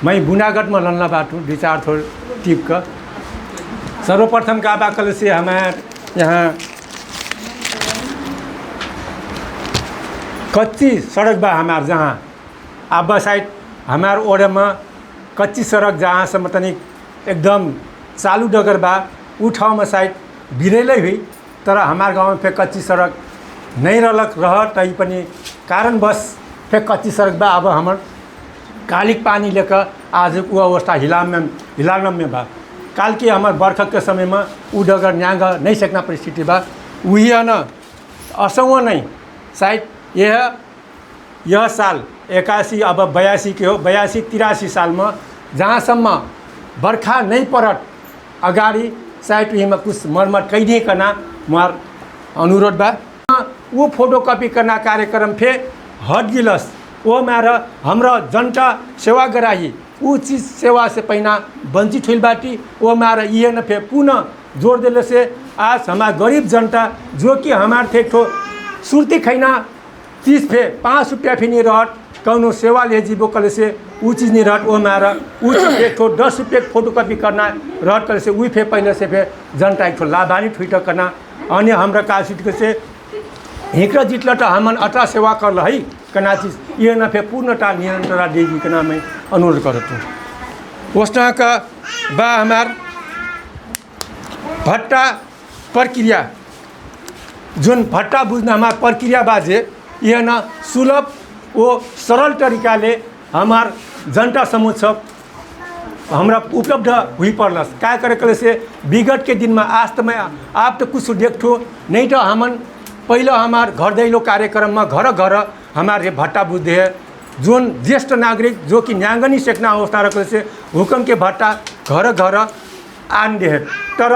मैं बुनागढ़ में लल्ला बाटू 2-4 थोड़ टिप का। सर्वप्रथम का बाकल से हमारे यहाँ कच्ची सड़क बा हमार, जहाँ अब साइड हमार ओर में कच्ची सड़क जहाँ से तनिक एकदम चालू डगर बा, उ ठाउँ में साइड बिरेलै हुई, तर हमार गाँव में फिर कच्ची सड़क नहीं रहलक रह तई पनि कारणवश फिर कच्ची सड़क बा। अब हमार कालिक पानी लेकर आज वो अवस्था हिलालम में बा। काल के हमार बर्खा के समय में उ डगर न्यांग नहीं सकना परिस्थिति बा। वही है न असंग नहीं शायद यह साल 81 अब 82 के हो, 82-83 साल में जहाँसम्म बर्खा नहीं पड़त अगाडि साइड वही में कुछ मरम्मत कैदी करना मार अनुरोध बा। वो फोटोकॉपी करना कार्यक्रम फिर हट गिलस, वो मारा हमरा जनता सेवा कराई, वो चीज़ सेवा से पहिना वंचित हुई बाटी, वो मारा ये न फिर पुनः जोड़ दिले से आज हमारा गरीब जनता जो कि हमारे थे तो सुरती खैना चीज़ फे 5 रुपया फिर नहीं रहत, कौनो सेवा ले जीवो कल से वो चीज़ नहीं रहत, वो मारा वो चीज़ एक 10 रुपये फोटोकॉपी करना रहत कल से वही फे पहले से फिर जनता एक लाभान्वित हुई करना। अन्य हमारा कासिट के से हिंकरा जितला तो हमन अटा सेवा कर है कना चीज़ ये न फिर पूर्णता निरंतरता देगी के नाम मैं अनुरोध करता हूँ। उस तरह का बा हमार भट्टा प्रक्रिया जोन भट्टा बुझना हमार प्रक्रिया बाजे यह न सुलभ वो सरल तरीका ले हमार जनता समूह सब हमरा उपलब्ध हुई पड़लस। क्या करे कल से विगत के दिन में आज तो मैं आप तो कुछ देखो नहीं तो हमन पहले हमार घर दैलो कार्यक्रम में घर घर हमारे भट्टा बुझे है जोन ज्येष्ठ नागरिक जो कि न्यांगनी सेकना अवस्था रखने से हुकम के भट्टा घर घर आन दे है। तर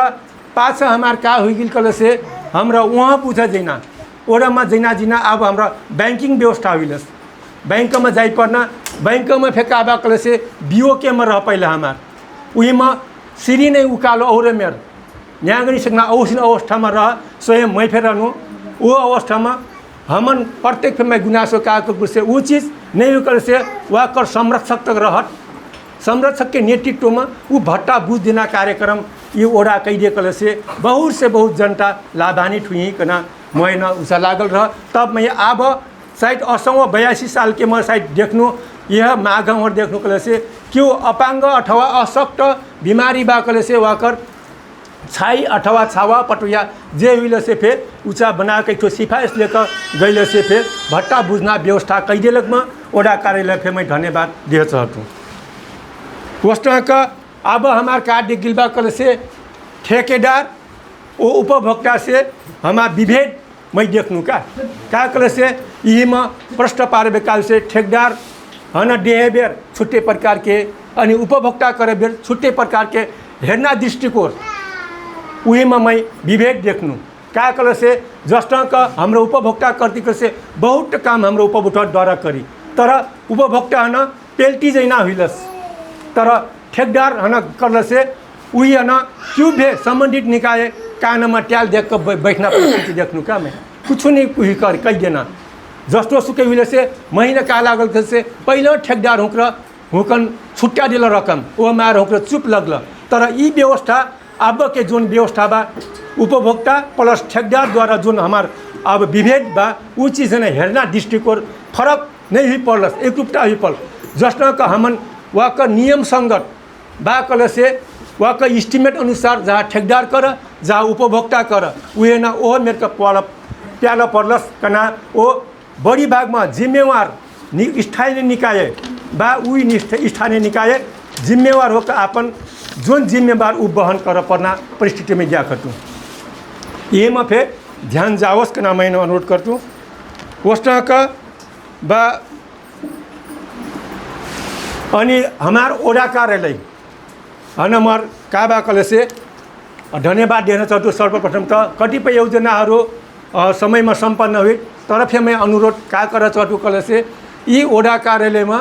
पाछा हमार का हुई गिल कल से हमरा वहाँ पूछा जैना ओरा में जैना जिना अब हमरा बैंकिंग व्यवस्था हुईलस, बैंक में जाई पड़ना, बैंक में फेंका बा कल से BOK में रह पहले हमार वही में सीढ़ी नहीं उकालो और मेर न्यांगनी सेकना औसन अवस्था में रह स्वयं मैं फिर रहूँ वो अवस्था में हमन प्रत्येक में गुनासो का से वो चीज़ नहीं कर से वह कर संरक्षक तक रहत, संरक्षक के नेतृत्व में वो भट्टा बुझ देना कार्यक्रम ये ओरा कह दे कल से बहुत जनता लाभान्वित हुई कना मैं उसा लागल रह। तब मैं अब शायद असंग 82 साल के मैं शायद देखूँ यह माघम और देखने कल से क्यों अपांग अथवा अशक्त बीमारी बा कल से वाकर छाई अथवा छावा पटुया जे हुई से फिर ऊँचा बना के तो सिफारिश लेकर गई से फिर भट्टा बुझना व्यवस्था कई दिलक में ओडा कार्यालय फिर मैं धन्यवाद दे चाहता हूँ। उस तरह का अब हमारे कार्य गिलबा कल से ठेकेदार वो उपभोक्ता से हमारा विभेद मैं देखूँ क्या कल से यही में प्रश्न पारे काल से ठेकेदार है न डेहेबियर छुट्टे प्रकार के अनि उपभोक्ता करे बेर छुट्टे प्रकार के हेरना दृष्टिकोण वही में मैं विभेद देखूँ क्या कल से जस्ट का हाम्रो उपभोक्ता करती से बहुत काम हाम्रो उपभोक्ता द्वारा करी तर उपभोक्ता है न पेल्टी जैना हुईलस, तर ठेकेदार है न कर से वही है न क्यों भी संबंधित निकाय कान में ट्याल देख कर बैठना परिस्थिति देखूँ क्या मैं कुछ नहीं कुछ कर कह देना जस्तो सुके हुई से महीने का लागल से पहले ठेकेदार हुकन छुट्टा दिल रकम वो मार होकर चुप लगल। तर ये व्यवस्था अब के जोन व्यवस्था बा उपभोक्ता प्लस ठेकेदार द्वारा जोन हमार अब विभेद बा वो चीज़ ने हेरना दृष्टिकोण फर्क नहीं हुई पड़लस, एकरूपता हुई पड़ जस्ट का हमन वह का नियम संगत बा कल से वह का इस्टीमेट अनुसार जहाँ ठेकेदार कर जहाँ उपभोक्ता कर वह न वो मेरे का प्याला पड़लस कना वो बड़ी भाग में जिम्मेवार स्थानीय निकाय बा वही स्थानीय निकाय जिम्मेवार होकर अपन जोन जिम्मेवार वो बहन कर पड़ना परिस्थिति में जा करतूँ ये में फिर ध्यान जावस के नाम मैं अनुरोध करतूँ। उस तरह का बा अनि हमार ओडा कार्यालय हमार का बा कल से धन्यवाद देना चाहूँ। सर्वप्रथम तो कतिपय योजनाहरू समय में संपन्न हुई तर फिर मैं अनुरोध का कर चाहूँ कल से ये ओडा कार्यालय में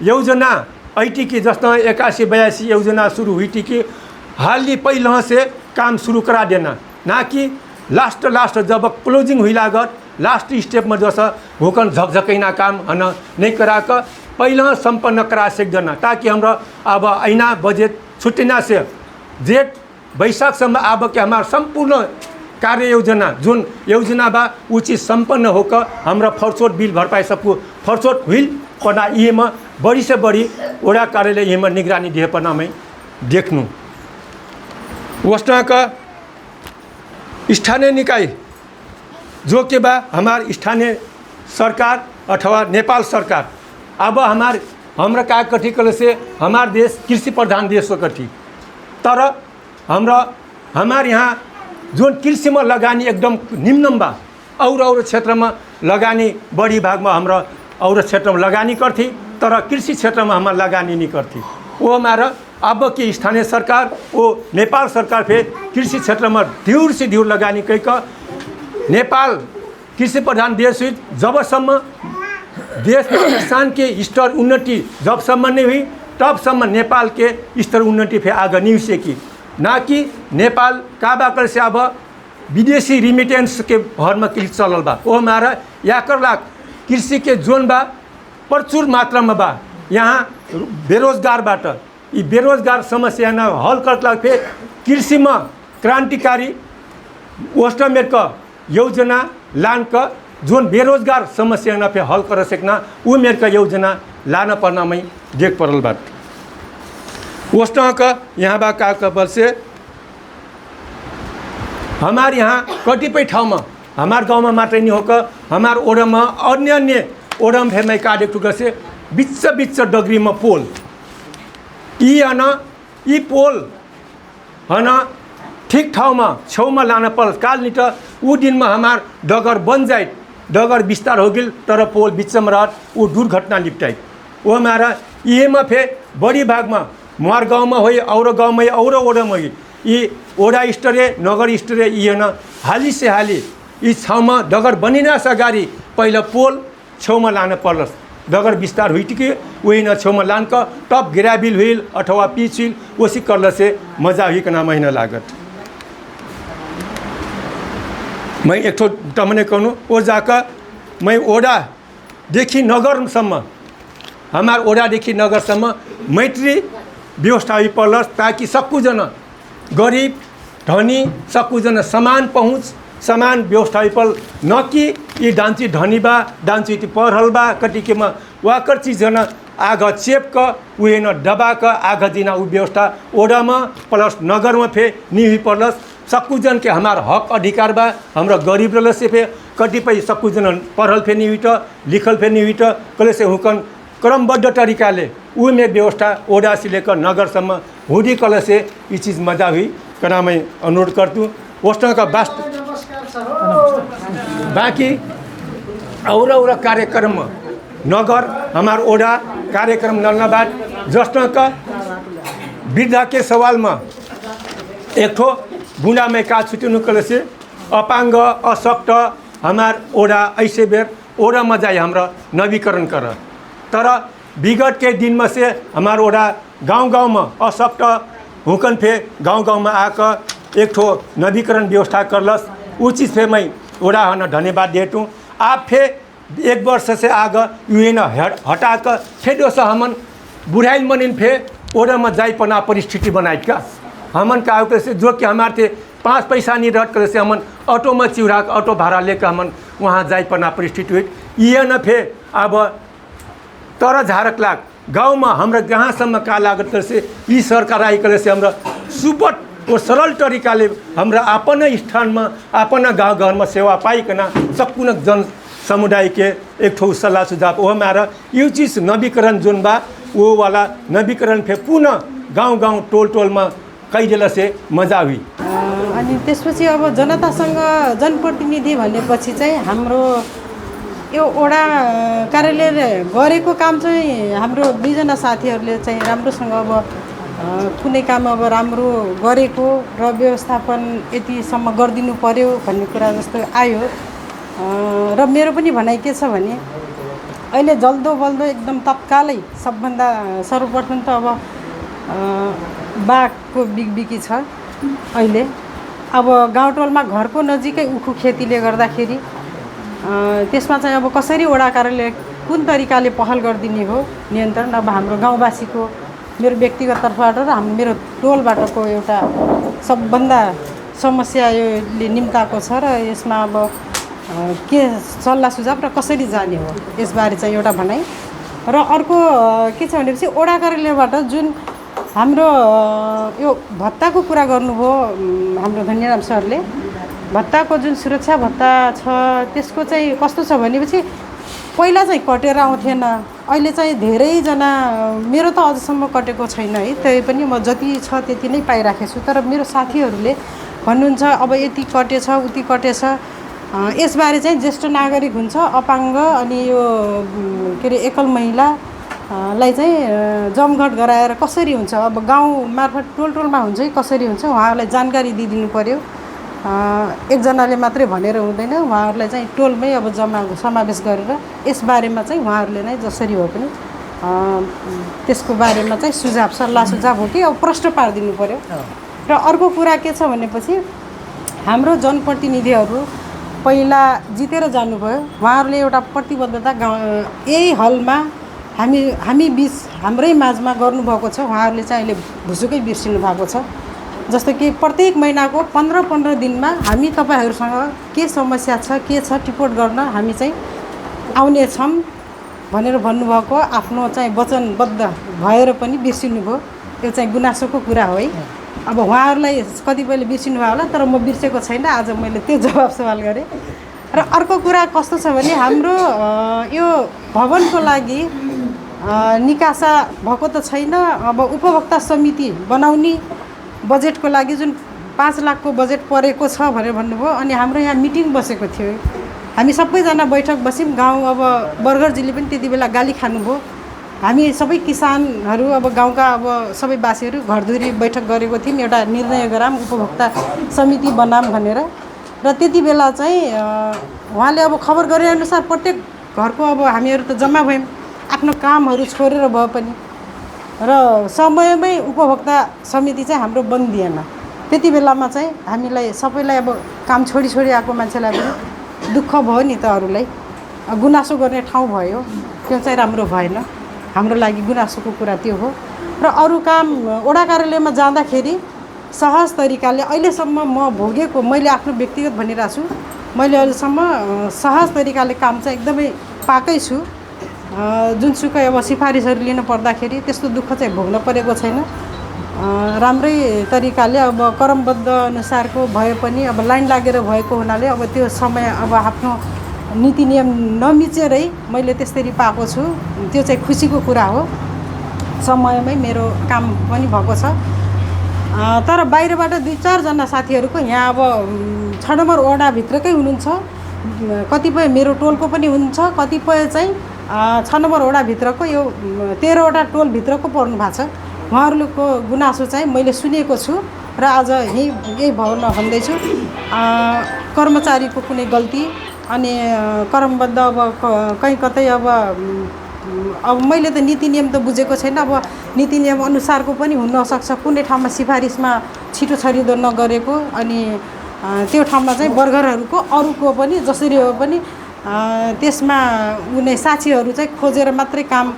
योजना ऐटी की जस्तो 81-82 योजना शुरू हुई थी कि हाल ही पहले से काम शुरू करा देना, ना कि लास्ट जब क्लोजिंग हुई लागत लास्ट स्टेप में जो होकन झकझकैना काम हन नहीं करा कर पहला संपन्न करा सकना, ताकि हमरा अब ऐना बजेट छुट्टिना से जेठ बैशाख सम्म अब के हमारा संपूर्ण कार्य योजना जुन योजना बा उचित संपन्न होकर हमरा फरसोट बिल भरपाई सबको फरसोट हुई पना ये में बड़ी से बड़ी ओडा कार्यालय ये में निगरानी दिए पना में देखनु। वस्ता का स्थानीय निकाय जो के बा हमार स्थानीय सरकार अथवा नेपाल सरकार अब हमरा का कथी कल से हमार देश कृषि प्रधान देश हो कथी, तर हमार यहाँ जो कृषि में लगानी एकदम निम्न बा, और क्षेत्र में लगानी बड़ी भाग में हमरा और क्षेत्र में लगानी करती, तर कृषि क्षेत्र में हमार लगानी नहीं करती। वो हमारा अब की स्थानीय सरकार वो नेपाल सरकार फिर कृषि क्षेत्र में ध्यूर से ध्यूर लगानी कह कर नेपाल कृषि प्रधान देश हुई जबसम्म देश में किसान के स्तर उन्नति जबसम्म नहीं हुई तबसम्म नेपाल के स्तर उन्नति फिर आगे नहीं सकी, ना कि नेपाल का बाकर से अब विदेशी रिमिटेंस के भर में कृषि चलल बा। वो हमारा याकर लाख कृषि के जोन बा प्रचुर मात्रा में बा। यहाँ बेरोजगार बाट ये बेरोजगार समस्या न हल कर फिर कृषि में क्रांतिकारी वेस्टमेर का योजना लान का जोन बेरोजगार समस्या न फिर हल कर सकना वो मेर का योजना लाना पड़ना में देख पड़ल बात। वस्ता का यहाँ बा का कबल से हमारे यहाँ कतिपय ठाउँ में हमार गाँव में मात्र नहीं होकर हमार ओडा में अन्य ओडा में फेर कार्य टुकर से बिच डगरी में पोल यी पोल हन ठीक ठाउँ में छेउ में लाना पड़ काल नहीं तो वो दिन में हमार डगर बन जाए डगर विस्तार हो गई तर पोल बीच में रह वो दुर्घटना निपटाई। वो हमारा ये में फिर बड़ी भाग में मार गाँव में हुई और गाँव में और ओडा में हुई ये ओडा स्तरीय नगर स्तरीय ये न हाली से हाली इस छाव में डगर बनिना अगाडि पहिला पोल छेउ में लाना पर्ल डगर विस्तार हुई कि वही न छेउ में लान का टप ग्रेविल व्हील अथवा पिच व्हील उसी करल से मजा हुई ना महीना लागत। मैं एक ठो तमने कहूँ वो जाकर मैं ओडा देखी नगरसम्म हमार ओडा देखी नगरसम्म मैत्री व्यवस्था हुई पर्ल ताकि सबको जना गरीब धनी सबको जना समान पहुँच समान व्यवस्था हुई पर्ल न कि ये डांची धनी बा डांची पढ़ल बा कटी के में वाकर चीज जना आग चेप का उहे न दबा का आग दिना उ व्यवस्था ओडा में प्लस नगर में फे नहीं हुई पर्ल सबको जन के हमार हक अधिकार बा हमरा गरीब रल से फे कतिपय सबको जन पढ़ल फे नहीं हुई तो लिखल फे नहीं हुई तो कले से हुकन क्रमबद्ध तरीकाले उ में व्यवस्था ओडा से लेकर नगरसम्म हुडी कल से ये चीज़ मजा हुई करना मैं अनुरोध करतूँ। वस्तु का बाकी और कार्यक्रम नगर हमार ओडा कार्यक्रम नलनाबाद जस्तो का वृद्धा के सवाल में एक ठो बुढ़ा में का छुट्टी कल से अपांग अशक्त हमार ओडा ऐसे बेर ओडा में जाए हमरा नवीकरण कर तर विगत के दिन में से हमार ओडा गांव में अशक्त हुकन फे गांव में आकर एक ठो नवीकरण व्यवस्था करलस वो चीज़ फे मैं ओडा हन धन्यवाद देतूँ। आप फे एक वर्ष से आग यूएन हटा कर फे दोसा हमन बुढ़ाइल मनिन फे ओडा में जाई पना परिस्थिति बनाई का हमन का करे से जो कि हमारे थे 5 पैसा नहीं रट करे से हमन ऑटो में चिउरा ऑटो भाड़ा लेकर हमन वहाँ जाई पना परिस्थिति हुई ये न फे अब तर झारक लाग गाँव में हमरा जहाँसम्म का लागत करे से ई सरकार आई करे से हमरा सुपट और सरल तरीकाले हमरा अपन स्थान में अपन गाँव घर में सेवा पाइकन सकून जन समुदाय के एक ठो सल्लाह सुझाव वो हमारा यो चीज़ नवीकरण जोन बा वो वाला नवीकरण फे पुनः गाँव टोल में कई दिल से मजा हुई। अनि त्यसपछि अब जनतासँग जनप्रतिनिधि भनेपछि चाहिँ हाम्रो यो ओडा कार्यालय गरेको काम चाहिँ हाम्रो दुईजना साथीहरूले चाहिँ राम्रोसँग अब कुनै काम अब राम्रो गरेको र व्यवस्थापन यतिसम्म गरिदिनु पर्यो भन्ने कुरा जस्तो आयो र मेरो पनि भनाइ के छ भने अहिले जल्दो बल्दो एकदम तत्कालै सबभन्दा सर्वप्रथम त अब बाघको बिगबिकी छ अहिले अब गाउँटोलमा घरको नजिकै उखु खेतीले गर्दाखेरि त्यसमा चाहिँ अब कसरी वडा कार्यालय कुन तरिकाले पहल गरिदिने हो नियन्त्रण अब हाम्रो गाउँवासीको मेरो व्यक्तिगत तर्फबाट र मेरो टोलबाटको एउटा सबभन्दा समस्या योले निम्ताएको छ र यसमा अब के सल्लाह सुझाव र कसरी जाने हो यसबारे चाहिँ एउटा भनाइ र अर्को के छ भनेपछि वडा कार्यालयबाट जुन हाम्रो यो भत्ताको कुरा गर्नुभयो हाम्रो धन्यराम सरले भत्ताको जुन सुरक्षा भत्ता छ त्यसको चाहिँ कस्तो छ भनेपछि पहिला चाहिँ कटेर आउँथेन अहिले चाहिँ धेरैजना मेरो त अझसम्म कटेको छैन है तै पनि म जति छ त्यति नै पाइराखेको छु तर मेरो साथीहरूले भन्नुहुन्छ अब यति कटेछ उति कटेछ यसबारे चाहिँ ज्येष्ठ नागरिक हुन्छ अपाङ्ग अनि यो के अरे एकल महिला लाई चाहिँ जमघट गराएर कसरी हुन्छ अब गाउँ मार्फत टोलमा हुन्छ कि कसरी हुन्छ उहाँहरूलाई जानकारी दिइदिनु पर्यो एकजनाले मात्रै भनेर हुँदैन उहाँहरूलाई चाहिँ टोलमै अब समावेश गरेर यसबारेमा चाहिँ उहाँहरूले नै जसरी हो पनि त्यसको बारेमा चाहिँ सल्लाह सुझाव हो कि अब प्रश्न पारिदिनु पर्यो र अर्को कुरा के छ भनेपछि हाम्रो जनप्रतिनिधिहरू पहिला जितेर जानुभयो उहाँहरूले एउटा प्रतिबद्धता यही हलमा हामी बिच हाम्रै माझमा गर्नुभएको छ उहाँहरूले चाहिँ अहिले भुसुकै बिर्सिनु भएको छ जस्तो कि प्रत्येक महिनाको 15 दिनमा हामी तपाईहरुसँग के समस्या छ के छ टिपोट गर्न हामी चाहिँ आउने छौं भनेर भन्नुभएको आफ्नो चाहिँ वचनबद्ध भएर पनि बिर्सिनु भयो यो चाहिँ गुनासोको कुरा हो है अब उहाँहरूलाई कतिपयले बिर्सिनु भयो होला तर म बिर्सेको छैन आज मैले त्यो जवाफ सवाल गरेँ र अर्को कुरा कस्तो छ भने हाम्रो यो भवनको लागि निकासा भएको त छैन अब उपभोक्ता समिति बनाउने बजेटको लागि जुन 5 लाखको बजेट परेको छ भनेर भन्नुभयो अनि हाम्रो यहाँ मिटिङ बसेको थियो हामी सबैजना बैठक बस्यौं गाउँ अब बर्गरजीले पनि त्यति बेला गाली खानुभयो हामी सबै किसानहरू अब गाउँका अब सबै बासीहरू घरधुरी बैठक गरेको थियौं एउटा निर्णय गराम उपभोक्ता समिति बनाम भनेर र त्यति बेला चाहिँ उहाँले अब खबर गरे अनुसार प्रत्येक घरको अब हामीहरू त जम्मा भयौं आफ्नो कामहरू छोडेर भए पनि र समयमै उपभोक्ता समिति चाहिँ हाम्रो बन्दिएन त्यति बेलामा चाहिँ हामीलाई सबैलाई अब काम छोडी आएको मान्छेलाई पनि दुःख भयो नि त अरूलाई गुनासो गर्ने ठाउँ भयो त्यो चाहिँ राम्रो भएन हाम्रो लागि गुनासोको कुरा त्यो हो र अरू काम वडा कार्यालयमा जाँदाखेरि सहज तरिकाले अहिलेसम्म म भोगेको मैले आफ्नो व्यक्तिगत भनिरहेको छु मैले अहिलेसम्म सहज तरिकाले काम चाहिँ एकदमै पाकै छु जुनसुकै अब सिफारिसहरू लिन पर्दाखेरि त्यस्तो दुःख चाहिँ भोग्न परेको छैन राम्रै तरिकाले अब क्रमबद्ध अनुसारको भए पनि अब लाइन लागेर भएको हुनाले अब त्यो समय अब आफ्नो नीति नियम नमिचेरै मैले त्यसरी पाएको छु त्यो चाहिँ खुसीको कुरा हो समयमै मेरो काम पनि भएको छ तर बाहिरबाट 2-4 जना साथीहरूको यहाँ अब 6 नम्बर वडा भित्रकै हुनुहुन्छ कतिपय मेरो टोलको पनि हुन्छ कतिपय चाहिँ 6 नम्बर वडा भित्रको यो 13 वटा टोल भित्रको पर्नु भएको छ उहाँहरूको गुनासो चाहिँ मैले सुनेको छु र आज यही भवनमा भन्दैछु कर्मचारीको कुनै गल्ती अनि क्रमबद्ध अब कहीँ कतै अब मैले त नीति नियम त बुझेको छैन अब नीति नियम अनुसारको पनि हुन सक्छ कुनै ठाउँमा सिफारिसमा छिटो छरिदो नगरेको अनि त्यो ठाउँमा चाहिँ बर्गरहरूको अरूको पनि जसरी हो पनि त्यसमा उनी साक्षीहरू चाहिँ खोजेर मात्रै काम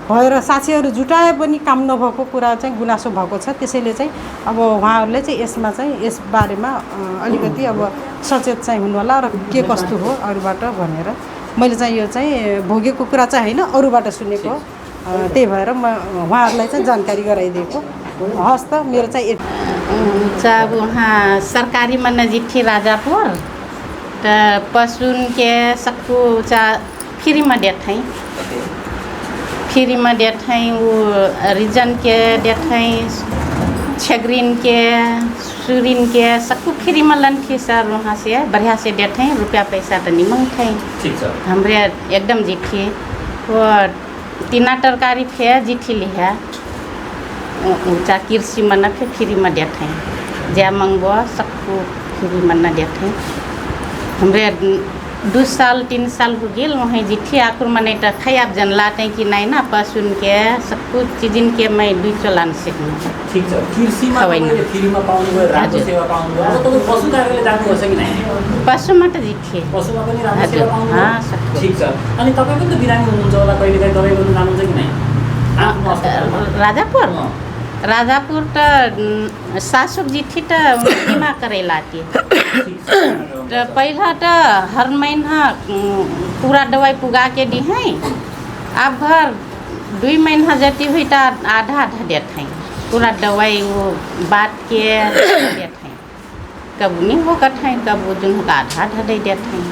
भएर साक्षीहरू जुटाए पनि काम नभएको कुरा चाहिँ गुनासो भएको छ त्यसैले चाहिँ अब उहाँहरूले चाहिँ यसमा चाहिँ यस बारेमा अलिकति अब सचेत चाहिँ हुनु होला र के कस्तो हो अरूबाट भनेर मैले चाहिँ यो चाहिँ भोगेको कुरा चाहिँ हैन अरूबाट सुनेको त्यही भएर म उहाँहरूलाई चाहिँ जानकारी गराइदिएको हस् त मेरो चाहिँ जब वहाँ सरकारी मन जिठी राजापुर त पशुन के सकू चा फ्री में देत हैं वो रिजन के देत हैं छगरीन के सुरीन के सबको फ्री में लन थी सर वहाँ से बढ़िया से देते हैं रुपया पैसा तो नहीं मांगते हैं हमरे एकदम जिठी वो 3 तरकारी फे जिठी ली है ऊँचा कृषि मन फिर फ्री में देते हैं जै मंगवा सबको फ्री मन देते हैं हमरे 2 साल 3 साल हो गेल वहीं जिठी आकुर मने त खयाब जन लाटे कि नहीं ना पशुन के सब कुछ चीजिन के मैं 2 चलान सिक्नु ठीक छ कृषिमा तपाईले फ्रीमा पाउनु भयो राम्रो सेवा पाउनु भयो अब तपाईँ पशु कार्यालय जानुहुन्छ कि नहीं पशुमा त जिठी पशुमा पनि राम्रो सेवा पाउनु हाँ भयो सब ठीक छ अनि तपाईँ पनि त बिरामी हुनुहुन्छ होला कहिले काहीँ दबाई गर्नु जानुहुन्छ कि नहीं आफ्नो अस्पतालमा राजापुर त सासुक जिठी त बीमा करेला के तो पहला तो हर महीना पूरा दवाई पुगा के दी हैं अब भर 2 महीना जती हुई तो आधा देते हैं पूरा दवाई वो बात के देते हैं कब नहीं हो कट हैं कब वो जो आधा दे देते हैं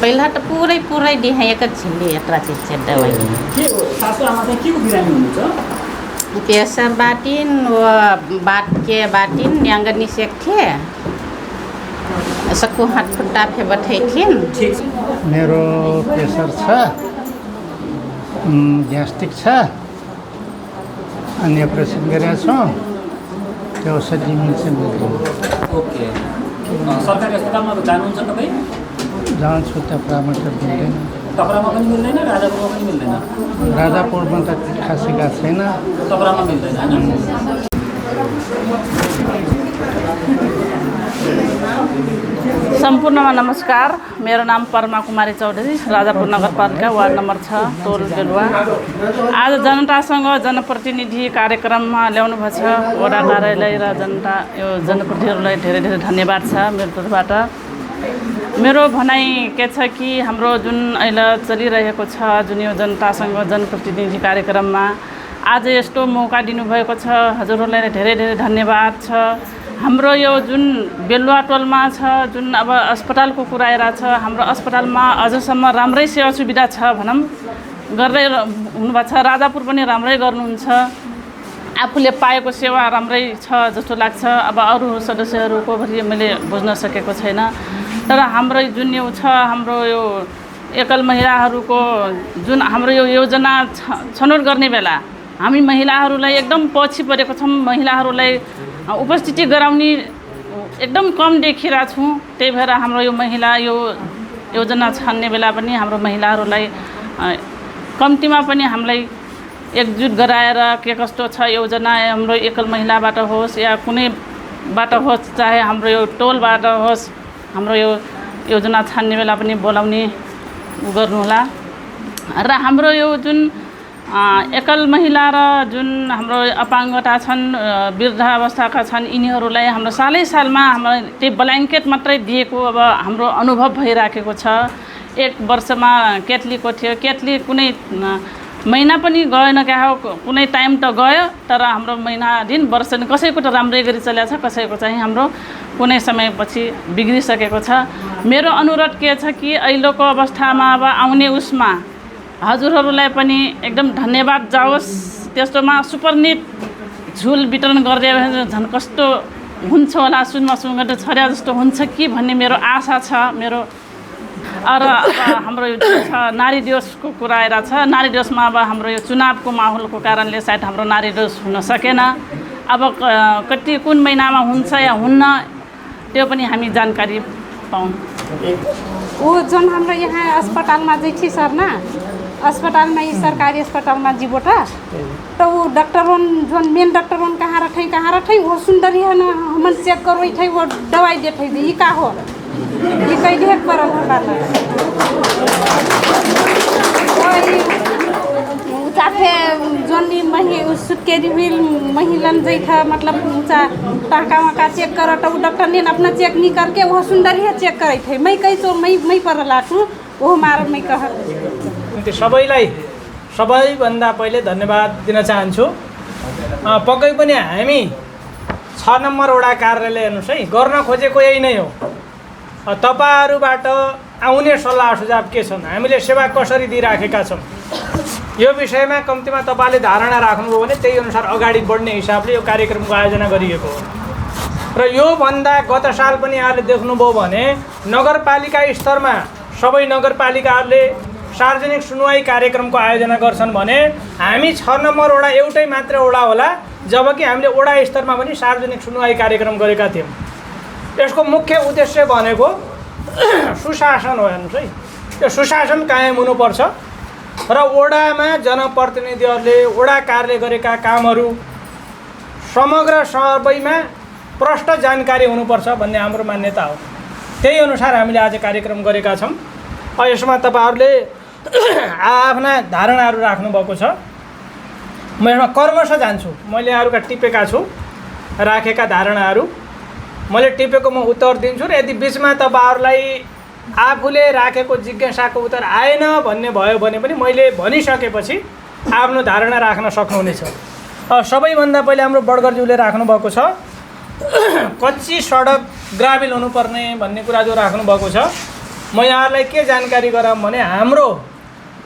पहला तो पूरे दी हैं एक झिल्ली एक चीज दवाई के हो सासु आमा चाहिँ के को बिरामी हुनुहुन्छ प्रेसर बाटिन वो बात के बाटिन न्यांगनी सेक थे सकु हाथ खुट्टा फे बैठे थिन ठीक छ मेरो प्रेसर छ ग्यास्ट्रिक छ अनि अपरेसन गरेको छौँ त्यो औषधि मिल्छ ओके सरकारी अस्पतालमा जानुहुन्छ तपाईँ जान्छु त्यहाँबाट मिल्दैन तपरामा पनि मिल्दैन राजापुरमा पनि मिल्दैन राजापुरमा त खासै गएको छैन तपरामा मिल्दैन हैन सम्पूर्णमा नमस्कार मेरो नाम परमा कुमारी चौधरी राजापुर नगरपालिका वार्ड नम्बर 6 टोल बेलुवा आज जनतासँग जनप्रतिनिधि कार्यक्रममा ल्याउनु भएको छ वडा कार्यालय र जनता यो जनप्रतिनिधिहरूलाई धेरै धेरै धन्यवाद छ मेरो तर्फबाट मेरो भनाइ के छ कि हाम्रो जुन अहिले चलिरहेको छ जुन यो जनतासँग जनप्रतिनिधि कार्यक्रममा आज यस्तो मौका दिनुभएको छ हजुरहरूलाई धेरै धेरै धन्यवाद छ हाम्रो यो जुन बेलुवा टोलमा छ जुन अब अस्पतालको कुरा आइरहेको छ हाम्रो अस्पतालमा अझसम्म राम्रै सेवा सुविधा छ भनौँ गर्दै हुनुभएको छ राजापुर पनि राम्रै गर्नुहुन्छ आफूले पाएको सेवा राम्रै छ जस्तो लाग्छ अब अरू सदस्यहरूको पनि मैले बुझ्न सकेको छैन तर हाम्रो जुन यो छ हाम्रो यो एकल महिलाहरूको जुन हाम्रो यो योजना छनौट गर्ने बेला हामी महिलाहरूलाई एकदम पछि परेको छौँ महिलाहरूलाई उपस्थिति गराउने एकदम कम देखिरहेको छौँ त्यही भएर हाम्रो यो महिला यो योजना छान्ने बेला पनि हाम्रो महिलाहरूलाई कम्तीमा पनि हामीलाई एकजुट गराएर के कस्तो छ योजना हाम्रो एकल महिलाबाट होस् या कुनैबाट होस् चाहे हाम्रो यो टोलबाट होस् हाम्रो यो योजना छान्ने बेला पनि बोलाउने गर्नुहोला र हाम्रो यो जुन एकल महिला र जुन हाम्रो अपाङ्गता छन् वृद्धावस्थाका छन् यिनीहरूलाई हाम्रो सालैसालमा हाम्रो त्यही ब्ल्याङ्केट मात्रै दिएको अब हाम्रो अनुभव भइराखेको छ 1 वर्षमा केटलीको थियो केटली कुनै महिना पनि गएन क्या हो कुनै टाइम त गयो तर हाम्रो महिना दिन वर्ष कसैको त राम्रै गरी चलेको छ कसैको चाहिँ हाम्रो कुनै समयपछि बिग्रिसकेको छ मेरो अनुरोध के छ कि अहिलेको अवस्थामा अब आउने उसमा हजुरहरूलाई पनि एकदम धन्यवाद जाओस् त्यस्तोमा सुपरनेट झुल वितरण गरिदियो भने झन् कस्तो हुन्छ होला सुनमा छर्या जस्तो हुन्छ कि भन्ने मेरो आशा छ मेरो र हाम्रो यो छ नारी दिवसको कुरा आइरहेको छ नारी दिवसमा अब हाम्रो यो चुनावको माहौलको कारणले सायद हाम्रो नारी दिवस हुन सकेन अब कति कुन महिनामा हुन्छ या हुन्न त्यो पनि हामी जानकारी पाउँ वो जुन हाम्रो यहाँ अस्पतालमा चाहिँ थी सर ना अस्पतालमा ही सरकारी अस्पतालमा जीवोटा तो वो डॉक्टर जो मेन डॉक्टर कहाँ रखे वो सुंदर है ना हम चेक करो थे वो दवाई देते ये का हो ये कई ढेर पर चाहे जोन सुटकेरी हुई महिलन जै था मतलब ऊँचा टाका वाका चेक कर तो डॉक्टर ने अपना चेक नहीं करके वो सुंदर ही चेक करे थे मैं कई चो मैं पर लाटू वो मार मैं कह सबैलाई सबैभन्दा पहिले धन्यवाद दिन चाहन्छु पक्कै पनि हामी 6 नम्बर वडा कार्यालय हेर्नुहोस् है गर्न खोजेको यही नै हो तपाईहरुबाट आउने सल्लाह सुझाव के छन् हामीले सेवा कसरी दिइराखेका छौं यो विषयमा कम्तीमा तपाईले धारणा राख्नुभयो भने त्यही अनुसार अगाडि बढ्ने हिसाबले यो कार्यक्रमको आयोजना गरिएको हो र यो भन्दा गत साल पनि यहाँले देख्नुभयो भने नगरपालिका स्तरमा सबै नगरपालिकाहरूले सार्वजनिक सुनवाई कार्यक्रमको आयोजना गर्छन् भने हामी 6 नम्बर वडा एउटै मात्र वडा होला जबकि हामीले वडा स्तरमा पनि सार्वजनिक सुनवाई कार्यक्रम गरेका थियौं यसको मुख्य उद्देश्य भनेको सुशासन हो हेर्नुहोस् है, त्यो सुशासन कायम हुनुपर्छ र वडामा जनप्रतिनिधिहरूले वडा कार्यालय गरेका कामहरू समग्र सबैमा प्रष्ट जानकारी हुनुपर्छ भन्ने हाम्रो मान्यता हो। त्यही अनुसार हामीले आज कार्यक्रम गरेका छौँ। यसमा तपाईँहरूले आफ्ना धारणाहरू राख्नुभएको छ। म यसमा कर्मश जान्छु। मैले यहाँहरूका टिपेका छु राखेका धारणाहरू, मैले टिपेको म उत्तर दिन्छु र यदि बिचमा तपाईँहरूलाई आफूले राखेको जिज्ञासाको उत्तर आएन भन्ने भयो भने पनि मैले भनिसकेपछि आफ्नो धारणा राख्न सक्नुहुनेछ। सबैभन्दा पहिले हाम्रो बडगरज्यूले राख्नुभएको छ कच्ची सडक ग्राभिल हुनुपर्ने भन्ने कुरा जो राख्नुभएको छ। म यहाँहरूलाई के जानकारी गराउँ भने हाम्रो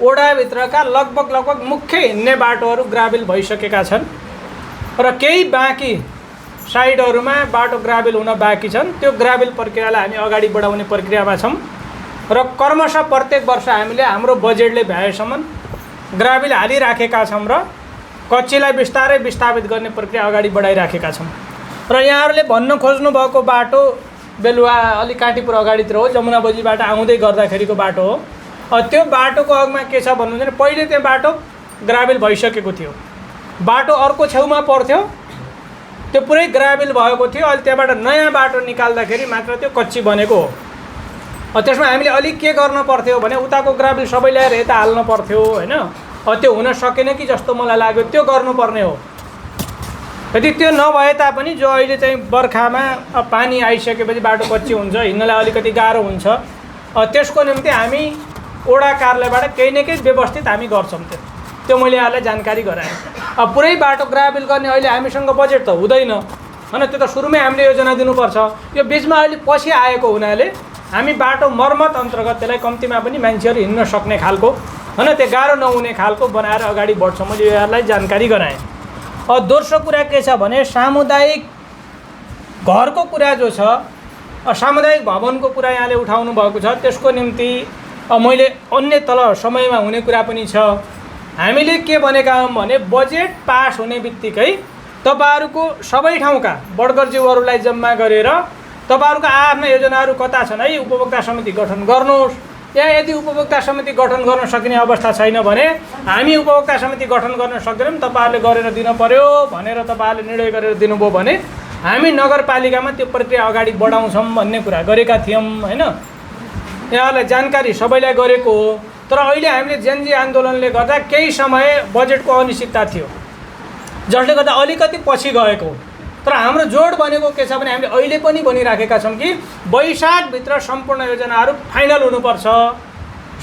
वडाभित्रका लगभग मुख्य हिँड्ने बाटोहरू ग्राभिल भइसकेका छन् र केही बाँकी साइडहरूमा बाटो ग्राभिल हुन बाँकी छन्। त्यो ग्राभिल प्रक्रियालाई हामी अगाडि बढाउने प्रक्रियामा छौँ र क्रमशः प्रत्येक वर्ष हामीले हाम्रो बजेटले भ्याएसम्म ग्राभिल हालिराखेका छौँ र कच्चीलाई बिस्तारै विस्थापित गर्ने प्रक्रिया अगाडि बढाइराखेका छौँ। र यहाँहरूले भन्न खोज्नु भएको बाटो बेलुवा अलिक काँटीपुर अगाडितिर हो, जमुना बजीबाट आउँदै गर्दाखेरिको बाटो हो। त्यो बाटोको अगमा के छ भन्नुहुन्छ भने पहिले त्यो बाटो ग्राभिल भइसकेको थियो, बाटो अर्को छेउमा पर्थ्यो, त्यो पुरै ग्राभिल भएको थियो। अहिले त्यहाँबाट नयाँ बाटो निकाल्दाखेरि मात्र त्यो कच्ची बनेको हो। त्यसमा हामीले अलिक के गर्न पर्थ्यो भने उताको ग्राभिल सबै ल्याएर यता हाल्न पर्थ्यो होइन। त्यो हुन सकेन कि जस्तो मलाई लाग्यो, त्यो गर्नुपर्ने हो। यदि त्यो नभए तापनि जो अहिले चाहिँ बर्खामा पानी आइसकेपछि बाटो कच्ची हुन्छ, हिँड्नलाई अलिकति गाह्रो हुन्छ, त्यसको निम्ति हामी वडा कार्यालयबाट केही न केही व्यवस्थित हामी गर्छौँ। त्यो मैले यहाँलाई जानकारी गराएँ। पुरै बाटो ग्राभिल गर्ने अहिले हामीसँग बजेट त हुँदैन होइन, त्यो त सुरुमै हामीले योजना दिनुपर्छ। यो बिचमा अहिले पछि आएको हुनाले हामी बाटो मर्मत अन्तर्गत त्यसलाई कम्तीमा पनि मान्छेहरू हिँड्न सक्ने खालको होइन, त्यो गाह्रो नहुने खालको बनाएर अगाडि बढ्छौँ। मैले यहाँलाई जानकारी गराएँ। दोस्रो कुरा के छ भने सामुदायिक घरको कुरा जो छ, सामुदायिक भवनको कुरा यहाँले उठाउनु भएको छ, त्यसको निम्ति मैले अन्य तल समयमा हुने कुरा पनि छ। हामीले के भनेका हौँ भने बजेट पास हुने बित्तिकै तपाईँहरूको सबै ठाउँका बडगरज्यूहरूलाई जम्मा गरेर तपाईँहरूको आफ्ना योजनाहरू कता छन् है, उपभोक्ता समिति गठन गर्नुहोस्। या यदि उपभोक्ता समिति गठन गर्न सकिने अवस्था छैन भने हामी उपभोक्ता समिति गठन गर्न सक्दैनौँ, तपाईँहरूले गरेर दिनु पर्यो भनेर तपाईँहरूले निर्णय गरेर दिनुभयो भने हामी नगरपालिकामा त्यो प्रक्रिया अगाडि बढाउँछौँ भन्ने कुरा गरेका थियौँ होइन। यहाँलाई जानकारी सबैलाई गरेको हो। तर अहिले हामीले जेनजी आन्दोलनले गर्दा केही समय बजेटको अनिश्चितता थियो, जसले गर्दा अलिकति पछि गएको। तर हाम्रो जोड भनेको के छ भने हामीले अहिले पनि भनिराखेका छौँ कि वैशाखभित्र सम्पूर्ण योजनाहरू फाइनल हुनुपर्छ।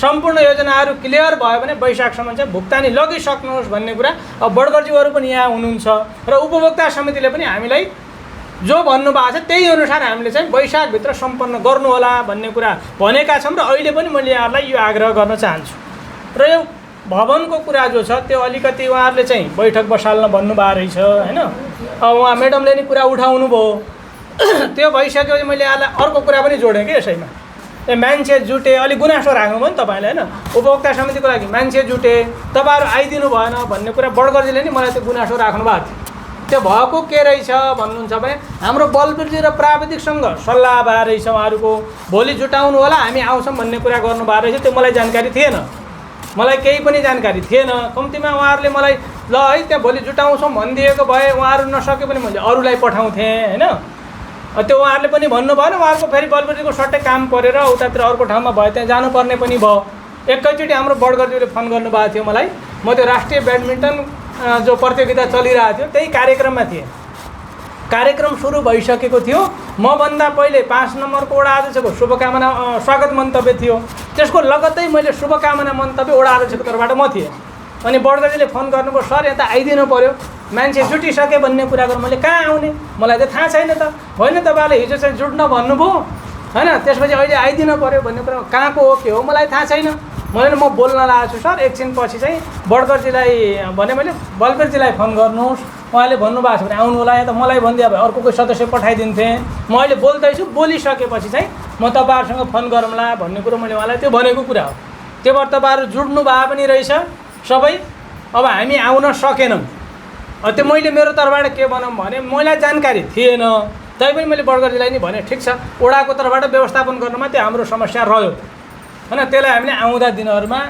सम्पूर्ण योजनाहरू क्लियर भयो भने वैशाखसम्म चाहिँ भुक्तानी लगिसक्नुहोस् भन्ने कुरा अब बडगरज्यूहरू पनि यहाँ हुनुहुन्छ र उपभोक्ता समितिले पनि हामीलाई जो भन्नुभएको छ त्यही अनुसार हामीले चाहिँ वैशाखभित्र सम्पन्न गर्नुहोला भन्ने कुरा भनेका छौँ। र अहिले पनि मैले यहाँहरूलाई यो आग्रह गर्न चाहन्छु। र यो भवनको कुरा जो छ त्यो अलिकति उहाँहरूले चाहिँ बैठक बसाल्न भन्नुभएको रहेछ होइन। उहाँ म्याडमले नि कुरा उठाउनु भयो, त्यो भइसकेपछि मैले यहाँलाई अर्को कुरा पनि जोडेँ कि यसैमा। मान्छे जुटे, अलिक गुनासो राख्नुभयो नि तपाईँले होइन, उपभोक्ता समितिको लागि मान्छे जुटे, तपाईँहरू आइदिनु भएन भन्ने कुरा बडगरजीले नि मलाई त्यो गुनासो राख्नु भएको थियो। त्यो भएको के रहेछ भन्नुहुन्छ भने हाम्रो बलबीरजी र प्राविधिकसँग सल्लाह भएर रहेछ उहाँहरूको, भोलि जुटाउनु होला हामी आउँछौँ भन्ने कुरा गर्नुभएको रहेछ। त्यो मलाई जानकारी थिएन, मलाई केही पनि जानकारी थिएन। कम्तीमा उहाँहरूले मलाई ल है त्यहाँ भोलि जुटाउँछौँ भनिदिएको भए उहाँहरू नसके पनि मैले अरूलाई पठाउँथेँ होइन। त्यो उहाँहरूले पनि भन्नु भएन, उहाँहरूको फेरि बलबीरजीको सट्टै काम परेर उतातिर अर्को ठाउँमा भयो, त्यहाँ जानुपर्ने पनि भयो। एकैचोटि हाम्रो बडगरज्यूले फोन गर्नुभएको थियो मलाई, म त्यो राष्ट्रिय ब्याडमिन्टन जो प्रतियोगिता चलिरहेको थियो त्यही कार्यक्रममा थिएँ। कार्यक्रम सुरु भइसकेको थियो, मभन्दा पहिले 5 नम्बरको वडा अध्यक्षको शुभकामना स्वागत मन्तव्य थियो, त्यसको लगत्तै मैले शुभकामना मन्तव्य वडा अध्यक्षको तर्फबाट म थिएँ। अनि बडगरजीले फोन गर्नुभयो, सर यता आइदिनु पऱ्यो, मान्छे जुटिसके भन्ने कुरा गर्नु। मैले कहाँ आउने, मलाई त थाहा छैन त। होइन तपाईँले हिजो चाहिँ जुट्न भन्नुभयो होइन, त्यसपछि अहिले आइदिनु पऱ्यो भन्ने कुरा कहाँको हो के हो मलाई थाहा छैन। मैले म बोल्न लागेको छु सर, एकछिन पछि चाहिँ बडगरजीलाई भने मैले बलबीरजीलाई फोन गर्नुहोस्, उहाँले भन्नुभएको छ भने आउनु होला। या त मलाई भनिदियो भए अर्को कोही सदस्य पठाइदिन्थेँ। म अहिले बोल्दैछु, बोलिसकेपछि चाहिँ म तपाईँहरूसँग फोन गरौँला भन्ने कुरो मैले उहाँलाई त्यो भनेको कुरा हो। त्यो भएर तपाईँहरू जुट्नु भए पनि रहेछ सबै। अब हामी आउन सकेनौँ, त्यो मैले मेरो तर्फबाट के भनौँ भने मलाई जानकारी थिएन, तैपनि मैले बडगर्जीलाई नि भने ठिक छ वडाको तर्फबाट व्यवस्थापन गर्नमा त्यो हाम्रो समस्या रह्यो होइन त्यसलाई हामीले आउँदा दिनहरूमा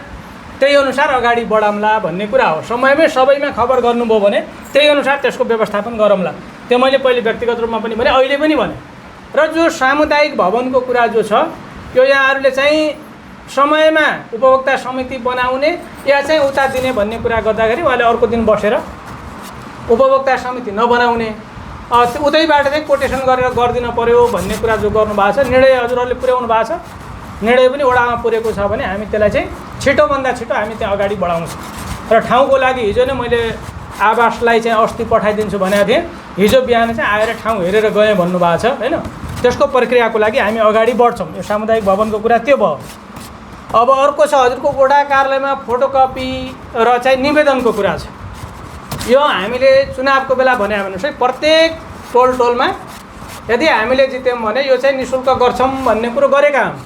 त्यही अनुसार अगाडि बढाउँला भन्ने कुरा हो समयमै सबैमा खबर गर्नुभयो भने त्यही अनुसार त्यसको व्यवस्थापन गरौँला त्यो मैले पहिले व्यक्तिगत रूपमा पनि भने अहिले पनि भने र जो सामुदायिक भवनको कुरा जो छ यो यहाँहरूले चाहिँ समयमा उपभोक्ता समिति बनाउने या चाहिँ उता दिने भन्ने कुरा गर्दाखेरि उहाँले अर्को दिन बसेर उपभोक्ता समिति नबनाउने उतैबाट चाहिँ कोटेसन गरेर गरिदिन पर्यो भन्ने कुरा जो गर्नुभएको छ निर्णय हजुरहरूले पुर्याउनु भएको छ निर्णय पनि वडामा पुरेको छ भने हामी त्यसलाई चाहिँ छिटोभन्दा छिटो हामी त्यहाँ अगाडि बढाउँछौँ र ठाउँको लागि हिजो नै मैले आवासलाई चाहिँ अस्ति पठाइदिन्छु भनेको थिएँ हिजो बिहान चाहिँ आएर ठाउँ हेरेर गएँ भन्नुभएको छ होइन त्यसको प्रक्रियाको लागि हामी अगाडि बढ्छौँ यो सामुदायिक भवनको कुरा त्यो भयो अब अर्को छ हजुरको वडा कार्यालयमा फोटोकपी र चाहिँ निवेदनको कुरा छ यो हामीले चुनावको बेला भने भन्नुहोस् है प्रत्येक टोलमा यदि हामीले जित्यौँ भने यो चाहिँ निःशुल्क गर्छौँ भन्ने कुरो गरेका हौँ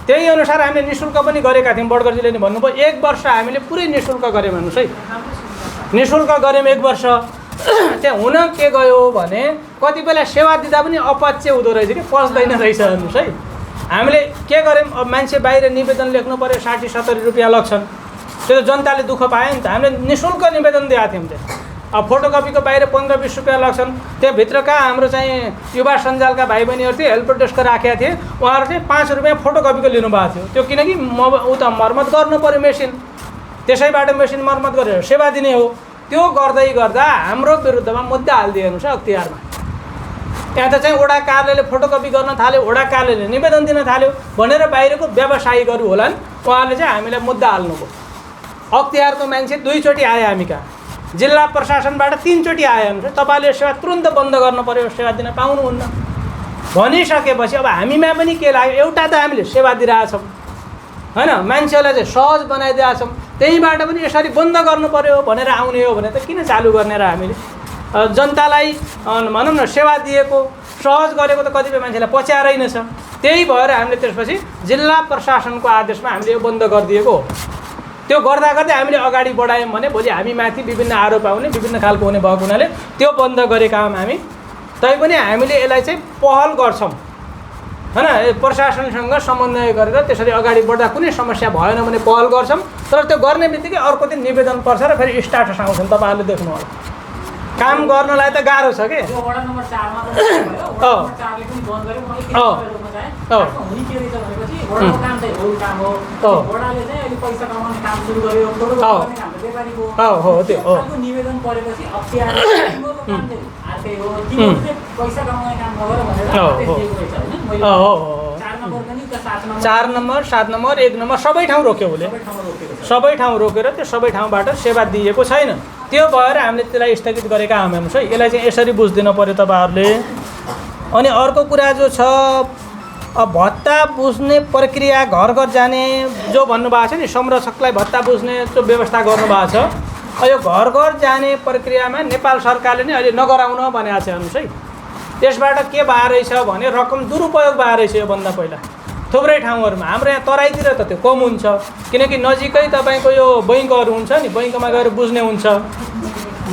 त्यही अनुसार हामीले निःशुल्क पनि गरेका थियौँ बडगर्जीले नि भन्नुभयो 1 वर्ष हामीले पुरै निःशुल्क गऱ्यौँ भन्नुहोस् है निःशुल्क गऱ्यौँ 1 वर्ष त्यहाँ हुन के गयो भने कति बेला सेवा दिँदा पनि अपच्य हुँदो रहेछ कि पच्दैन रहेछ भन्नुहोस् है हामीले के गर्यौँ अब मान्छे बाहिर निवेदन लेख्नु पऱ्यो 60-70 रुपियाँ लाग्छन् त्यो जनताले दुःख पायो नि त हामीले निःशुल्क निवेदन दिएका थियौँ त्यहाँ अब फोटोकपीको बाहिर 15-20 रुपियाँ लाग्छन् त्यहाँभित्रका हाम्रो चाहिँ युवा सञ्जालका भाइ बहिनीहरू थियो हेल्प डेस्क राखेका थिए उहाँहरू चाहिँ 5 रुपियाँ फोटोकपीको लिनुभएको थियो त्यो किनकि उता मर्मत गर्नु पऱ्यो मेसिन त्यसैबाट मेसिन मर्मत गरेर सेवा दिने हो त्यो गर्दै गर्दा हाम्रो विरुद्धमा मुद्दा हालिदिएन छ अख्तियारमा त्यहाँ त चाहिँ वडा कार्यालयले फोटोकपी गर्न थाल्यो वडा कार्यालयले निवेदन दिन थाल्यो भनेर बाहिरको व्यवसायीहरू होलान् उहाँहरूले चाहिँ हामीलाई मुद्दा हाल्नुभयो अख्तियारको मान्छे 2 चोटि आए हामी कहाँ जिल्ला प्रशासनबाट 3 चोटि आयो भने तपाईँले सेवा तुरन्त बन्द गर्नु पर्यो सेवा दिन पाउनुहुन्न भनिसकेपछि अब हामीमा पनि के लाग्यो एउटा त हामीले सेवा दिइरहेछौँ होइन मान्छेलाई चाहिँ सहज बनाइदिएछौँ त्यहीँबाट पनि यसरी बन्द गर्नु पर्यो भनेर आउने हो भने त किन चालु गर्ने र हामीले जनतालाई भनौँ न सेवा दिएको सहज गरेको त कतिपय मान्छेलाई पच्याएरै नै छ त्यही भएर हामीले त्यसपछि जिल्ला प्रशासनको आदेशमा हामीले यो बन्द गरिदिएको हो त्यो गर्दा गर्दै हामीले अगाडि बढायौँ भने भोलि हामी माथि विभिन्न आरोप आउने विभिन्न खालको हुने भएको हुनाले त्यो बन्द गरेका हौँ हामी तैपनि हामीले यसलाई चाहिँ पहल गर्छौँ होइन प्रशासनसँग समन्वय गरेर त्यसरी अगाडि बढ्दा कुनै समस्या भएन भने पहल गर्छौँ तर त्यो गर्ने बित्तिकै अर्को दिन निवेदन पर्छ र फेरि स्टाटस आउँछन् तपाईँहरूले देख्नु होला काम गर्नलाई त गाह्रो छ कि चार नम्बर 7 नम्बर 1 नम्बर सबै ठाउँ रोक्यो उसले सबै ठाउँ रोकेर त्यो सबै ठाउँबाट सेवा दिएको छैन त्यो भएर हामीले त्यसलाई स्थगित गरेका हौँ हेर्नुहोस् है यसलाई चाहिँ यसरी बुझ्दिनु पर्यो तपाईँहरूले अनि अर्को कुरा जो छ अब भत्ता बुझ्ने प्रक्रिया घर घर जाने जो भन्नुभएको छ नि संरक्षकलाई भत्ता बुझ्ने जो व्यवस्था गर्नुभएको छ यो घर घर जाने प्रक्रियामा नेपाल सरकारले नै अहिले नगराउन भनेको छ हेर्नुहोस् है यसबाट के भएर रहेछ भने रकम दुरुपयोग भएर रहेछ योभन्दा पहिला थुप्रै ठाउँहरूमा हाम्रो यहाँ तराईतिर त त्यो कम हुन्छ किनकि नजिकै तपाईँको यो बैङ्कहरू हुन्छ नि बैङ्कमा गएर बुझ्ने हुन्छ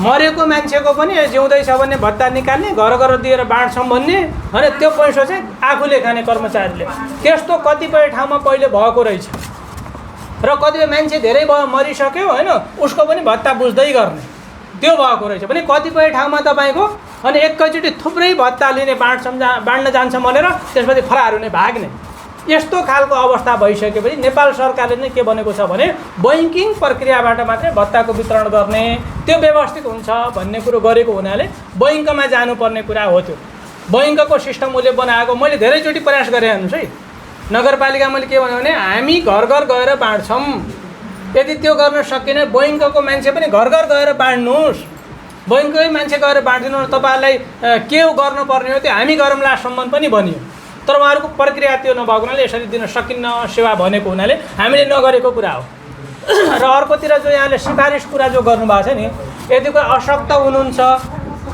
मरेको मान्छेको पनि जिउँदैछ भने भत्ता निकाल्ने घर घर दिएर बाँड्छौँ भन्ने होइन त्यो पैसा चाहिँ आफूले खाने कर्मचारीले त्यस्तो कतिपय ठाउँमा पहिले भएको रहेछ र कतिपय मान्छे धेरै भयो मरिसक्यो होइन उसको पनि भत्ता बुझ्दै गर्ने त्यो भएको रहेछ भने कतिपय ठाउँमा तपाईँको अनि एकैचोटि थुप्रै भत्ता लिने बाँड्न जान्छौँ भनेर त्यसपछि फरार हुने भाग्ने यस्तो खालको अवस्था भइसकेपछि नेपाल सरकारले नै के भनेको छ भने बैङ्किङ प्रक्रियाबाट मात्रै भत्ताको वितरण गर्ने त्यो व्यवस्थित हुन्छ भन्ने कुरो गरेको हुनाले बैङ्कमा जानुपर्ने कुरा हो त्यो बैङ्कको सिस्टम उसले बनाएको मैले धेरैचोटि प्रयास गरेँ हेर्नुहोस् है नगरपालिका मैले के भने हामी घर घर गएर बाँड्छौँ यदि त्यो गर्न सकिएन बैङ्कको मान्छे पनि घर घर गएर बाँड्नुहोस् बैङ्ककै मान्छे गएर बाँडिदिनु तपाईँहरूलाई के गर्नुपर्ने हो त्यो हामी गरौँलासम्म पनि भनियो तर उहाँहरूको प्रक्रिया त्यो नभएको हुनाले यसरी दिन सकिन्न सेवा भनेको हुनाले हामीले नगरेको कुरा हो र अर्कोतिर जो यहाँले सिफारिस कुरा जो गर्नुभएको छ नि यदि कोही अशक्त हुनुहुन्छ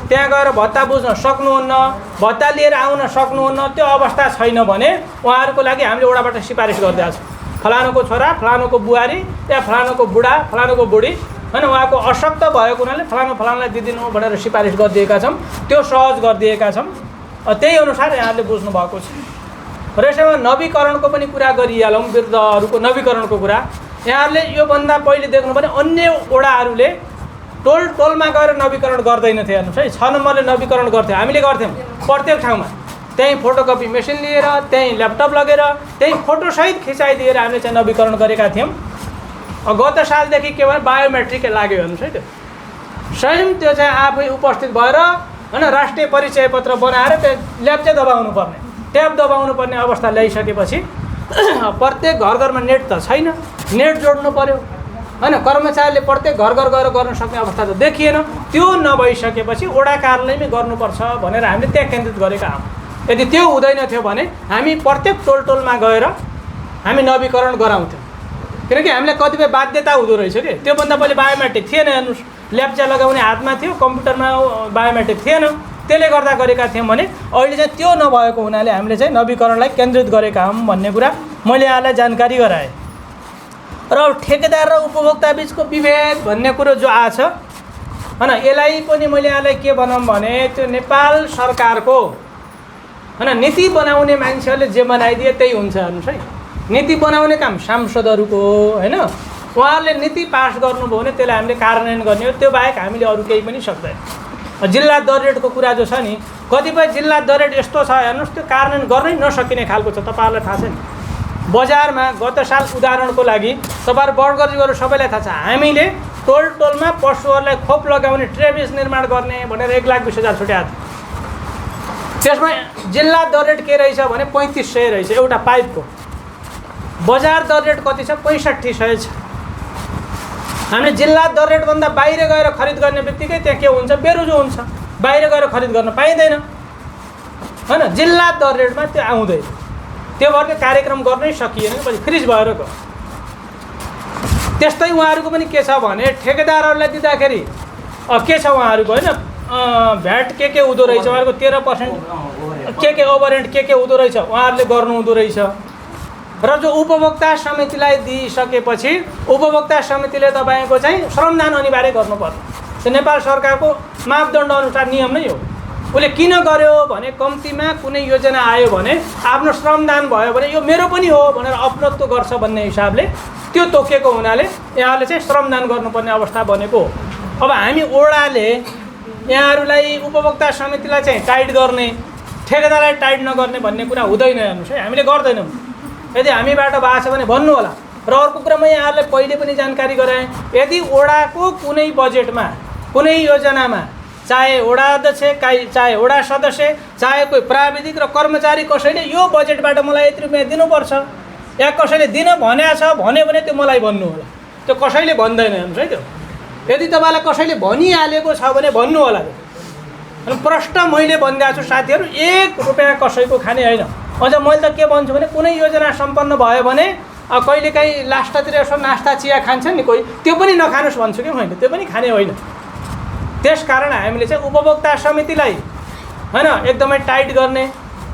त्यहाँ गएर भत्ता बुझ्न सक्नुहुन्न भत्ता लिएर आउन सक्नुहुन्न त्यो अवस्था छैन भने उहाँहरूको लागि हामीले वडाबाट सिफारिस गरिदिएको छौँ फलानुको छोरा फलानुको बुहारी या फलानुको बुढा फलानुको बुढी होइन उहाँको अशक्त भएको हुनाले फलानुलाई दिदिनु भनेर सिफारिस गरिदिएका छौँ त्यो सहज गरिदिएका छौँ त्यही अनुसार यहाँले बुझ्नु भएको छ। र यसमा नवीकरणको पनि कुरा गरिहालौँ, वृद्धहरूको नवीकरणको कुरा। यहाँहरूले योभन्दा पहिले देख्नुपर्ने अन्य वडाहरूले टोलमा गएर नवीकरण गर्दैनथे। हेर्नुहोस् है, 6 नम्बरले नवीकरण गर्थ्यो, हामीले गर्थ्यौँ प्रत्येक ठाउँमा। त्यहीँ फोटोकपी मेसिन लिएर, त्यहीँ ल्यापटप लगेर, त्यहीँ फोटोसहित खिचाइदिएर हामीले चाहिँ नवीकरण गरेका थियौँ। गत सालदेखि के भयो, बायोमेट्रिक लाग्यो। हेर्नुहोस् है, त्यो स्वयं त्यो चाहिँ आफै उपस्थित भएर होइन राष्ट्रिय परिचय पत्र बनाएर त्यो ल्याब चाहिँ दबाउनु पर्ने, ट्याब दबाउनु पर्ने अवस्था ल्याइसकेपछि प्रत्येक घरमा नेट त छैन, नेट जोड्नु पर्यो होइन। कर्मचारीले प्रत्येक घर गएर गर्न सक्ने अवस्था त देखिएन। त्यो नभइसकेपछि वडा कार्यालयमै गर्नुपर्छ भनेर हामीले त्यहाँ केन्द्रित गरेका हौँ। यदि त्यो हुँदैन थियो भने हामी प्रत्येक टोलमा गएर हामी नवीकरण गराउँथ्यौँ, किनकि हामीलाई कतिपय बाध्यता हुँदो रहेछ कि। त्योभन्दा पहिले बायोमेट्रिक थिएन। हेर्नुहोस्, ल्याप्चा लगाउने हातमा थियो, कम्प्युटरमा बायोमेट्रिक थिएन, त्यसले गर्दा गरेका थियौँ भने अहिले चाहिँ त्यो नभएको हुनाले हामीले चाहिँ नवीकरणलाई केन्द्रित गरेका हौँ भन्ने कुरा मैले यहाँलाई जानकारी गराएँ। र ठेकेदार र उपभोक्ता बिचको विभेद भन्ने कुरो जो आछ होइन, यसलाई पनि मैले यहाँलाई के भनौँ भने त्यो नेपाल सरकारको होइन नीति बनाउने मान्छेहरूले जे बनाइदिए त्यही हुन्छ। हेर्नुहोस् है, नीति बनाउने काम सांसदहरूको हो होइन। उहाँहरूले नीति पास गर्नुभयो भने त्यसलाई हामीले कार्यान्वयन गर्ने हो, त्यो बाहेक हामीले अरू केही पनि सक्दैन। जिल्ला दर रेटको कुरा जो छ नि, कतिपय जिल्ला दर रेट यस्तो छ हेर्नुहोस्, त्यो कार्यान्वयन गर्नै नसकिने खालको छ। तपाईँहरूलाई थाहा छ नि, बजारमा गत साल उदाहरणको लागि तपाईँहरू बडगर्जीहरू सबैलाई थाहा छ, हामीले टोलमा पशुहरूलाई खोप लगाउने ट्रेभिस निर्माण गर्ने भनेर 1,20,000 छुट्याएको थियो। त्यसमा जिल्ला दर रेट के रहेछ भने 3500 रहेछ एउटा पाइपको। बजार दर रेट कति छ? 6500 छ। हामीले जिल्ला दर रेटभन्दा बाहिर गएर खरिद गर्ने बित्तिकै त्यहाँ के हुन्छ, बेरुजु हुन्छ, बाहिर गएर खरिद गर्न पाइँदैन होइन। जिल्ला दर रेटमा त्यो आउँदैन, त्यो भएर त्यो कार्यक्रम गर्नै सकिएन, पछि फ्रिज भएर गयो। त्यस्तै उहाँहरूको पनि के छ भने ठेकेदारहरूलाई दिँदाखेरि के छ उहाँहरूको होइन, भ्याट के हुँदो रहेछ उहाँहरूको 13% के ओभरहेड के हुँदो रहेछ उहाँहरूले गर्नु हुँदो रहेछ। र जो उपभोक्ता समितिलाई दिइसकेपछि उपभोक्ता समितिले तपाईँको चाहिँ श्रमदान अनिवार्य गर्नुपर्छ। त्यो नेपाल सरकारको मापदण्ड अनुसार नियम नै हो। उसले किन गर्यो भने कम्तीमा कुनै योजना आयो भने आफ्नो श्रमदान भयो भने यो मेरो पनि हो भनेर अपनत्व गर्छ भन्ने हिसाबले त्यो तोकेको हुनाले यहाँले चाहिँ श्रमदान गर्नुपर्ने अवस्था बनेको हो। अब हामी ओडाले यहाँहरूलाई उपभोक्ता समितिलाई चाहिँ टाइट गर्ने, ठेकेदारलाई टाइट नगर्ने भन्ने कुरा हुँदैन। हेर्नुहोस् है, हामीले गर्दैनौँ। यदि हामीबाट भएको छ भने भन्नु होला। र अर्को कुरा म यहाँहरूलाई पहिले पनि जानकारी गराएँ, यदि ओडाको कुनै बजेटमा कुनै योजनामा चाहे वडा अध्यक्ष चाहे वडा सदस्य चाहे कोही प्राविधिक र कर्मचारी कसैले यो बजेटबाट मलाई यति रुपियाँ दिनुपर्छ या कसैले दिन भनेको छ भने त्यो मलाई भन्नु होला। त्यो कसैले भन्दैन। हेर्नुहोस् है, त्यो यदि तपाईँलाई कसैले भनिहालेको छ भने भन्नु होला। अनि प्रष्ट मैले भनिदिएको छु साथीहरू, 1 रुपियाँ कसैको खाने होइन। अझ मैले त के भन्छु भने कुनै योजना सम्पन्न भयो भने कहिलेकाहीँ लास्टतिर यसो नास्ता चिया खान्छ नि कोही, त्यो पनि नखानुहोस् भन्छु कि मैले, त्यो पनि खाने होइन। त्यसकारण हामीले चाहिँ उपभोक्ता समितिलाई होइन एकदमै टाइट गर्ने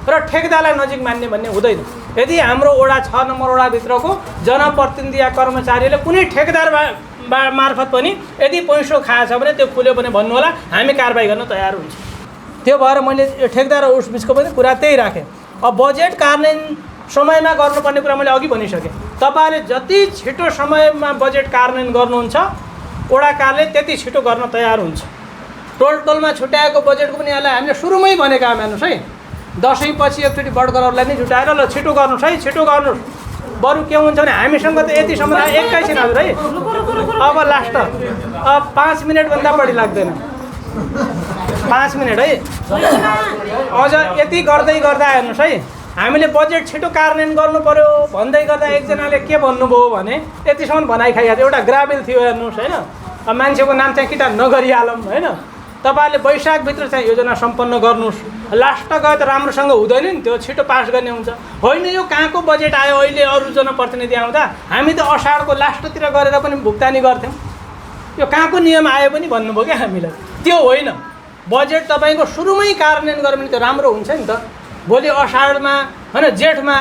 र ठेकेदारलाई नजिक मान्ने भन्ने हुँदैन। यदि हाम्रो वडा 6 नम्बर वडाभित्रको जनप्रतिनिधि या कर्मचारीले कुनै ठेकेदार मार्फत पनि यदि पैसो खाएछ भने त्यो खुल्यो भने भन्नु होला, हामी कारबाही गर्न तयार हुन्छ। त्यो भएर मैले ठेकेदार र उस बिचको पनि कुरा त्यही राखेँ। अब बजेट कार्यान्वयन समयमा गर्नुपर्ने कुरा मैले अघि भनिसकेँ। तपाईँले जति छिटो समयमा बजेट कार्यान्वयन गर्नुहुन्छ वडा कार्यालय त्यति छिटो गर्न तयार हुन्छ। टोलमा छुट्याएको बजेटको पनि यसलाई हामीले सुरुमै भनेका हौँ। हेर्नुहोस् है, दसैँ पछि एकचोटि बडगरहरूलाई नै जुटाएर ल छिटो गर्नुहोस् है, छिटो गर्नुहोस्। बरु के हुन्छ भने हामीसँग त यतिसम्म एकैछिन हजुर है, अब लास्ट अब 5 मिनटभन्दा बढी लाग्दैन, 5 मिनट है। अझ यति गर्दै गर्दा हेर्नुहोस् है, हामीले बजेट छिटो कार्यान्वयन गर्नु पर्यो भन्दै गर्दा एकजनाले के भन्नुभयो भने यतिसम्म भनाइ खाइहाल्छ। एउटा ग्राबिल थियो हेर्नुहोस् होइन, अब मान्छेको नाम चाहिँ किता नगरिहालौँ होइन। तपाईँहरूले वैशाखभित्र चाहिँ योजना सम्पन्न गर्नुहोस्, लास्ट गयो त राम्रोसँग हुँदैन नि, त्यो छिटो पास गर्ने हुन्छ। होइन यो कहाँको बजेट आयो अहिले अरू जनप्रतिनिधि आउँदा, हामी त असाढको लास्टतिर गरेर पनि भुक्तानी गर्थ्यौँ, यो कहाँको नियम आयो पनि भन्नुभयो क्या हामीलाई। त्यो होइन, बजेट तपाईँको सुरुमै कार्यान्वयन गर्यो भने त्यो राम्रो हुन्छ नि त। भोलि असाढमा होइन जेठमा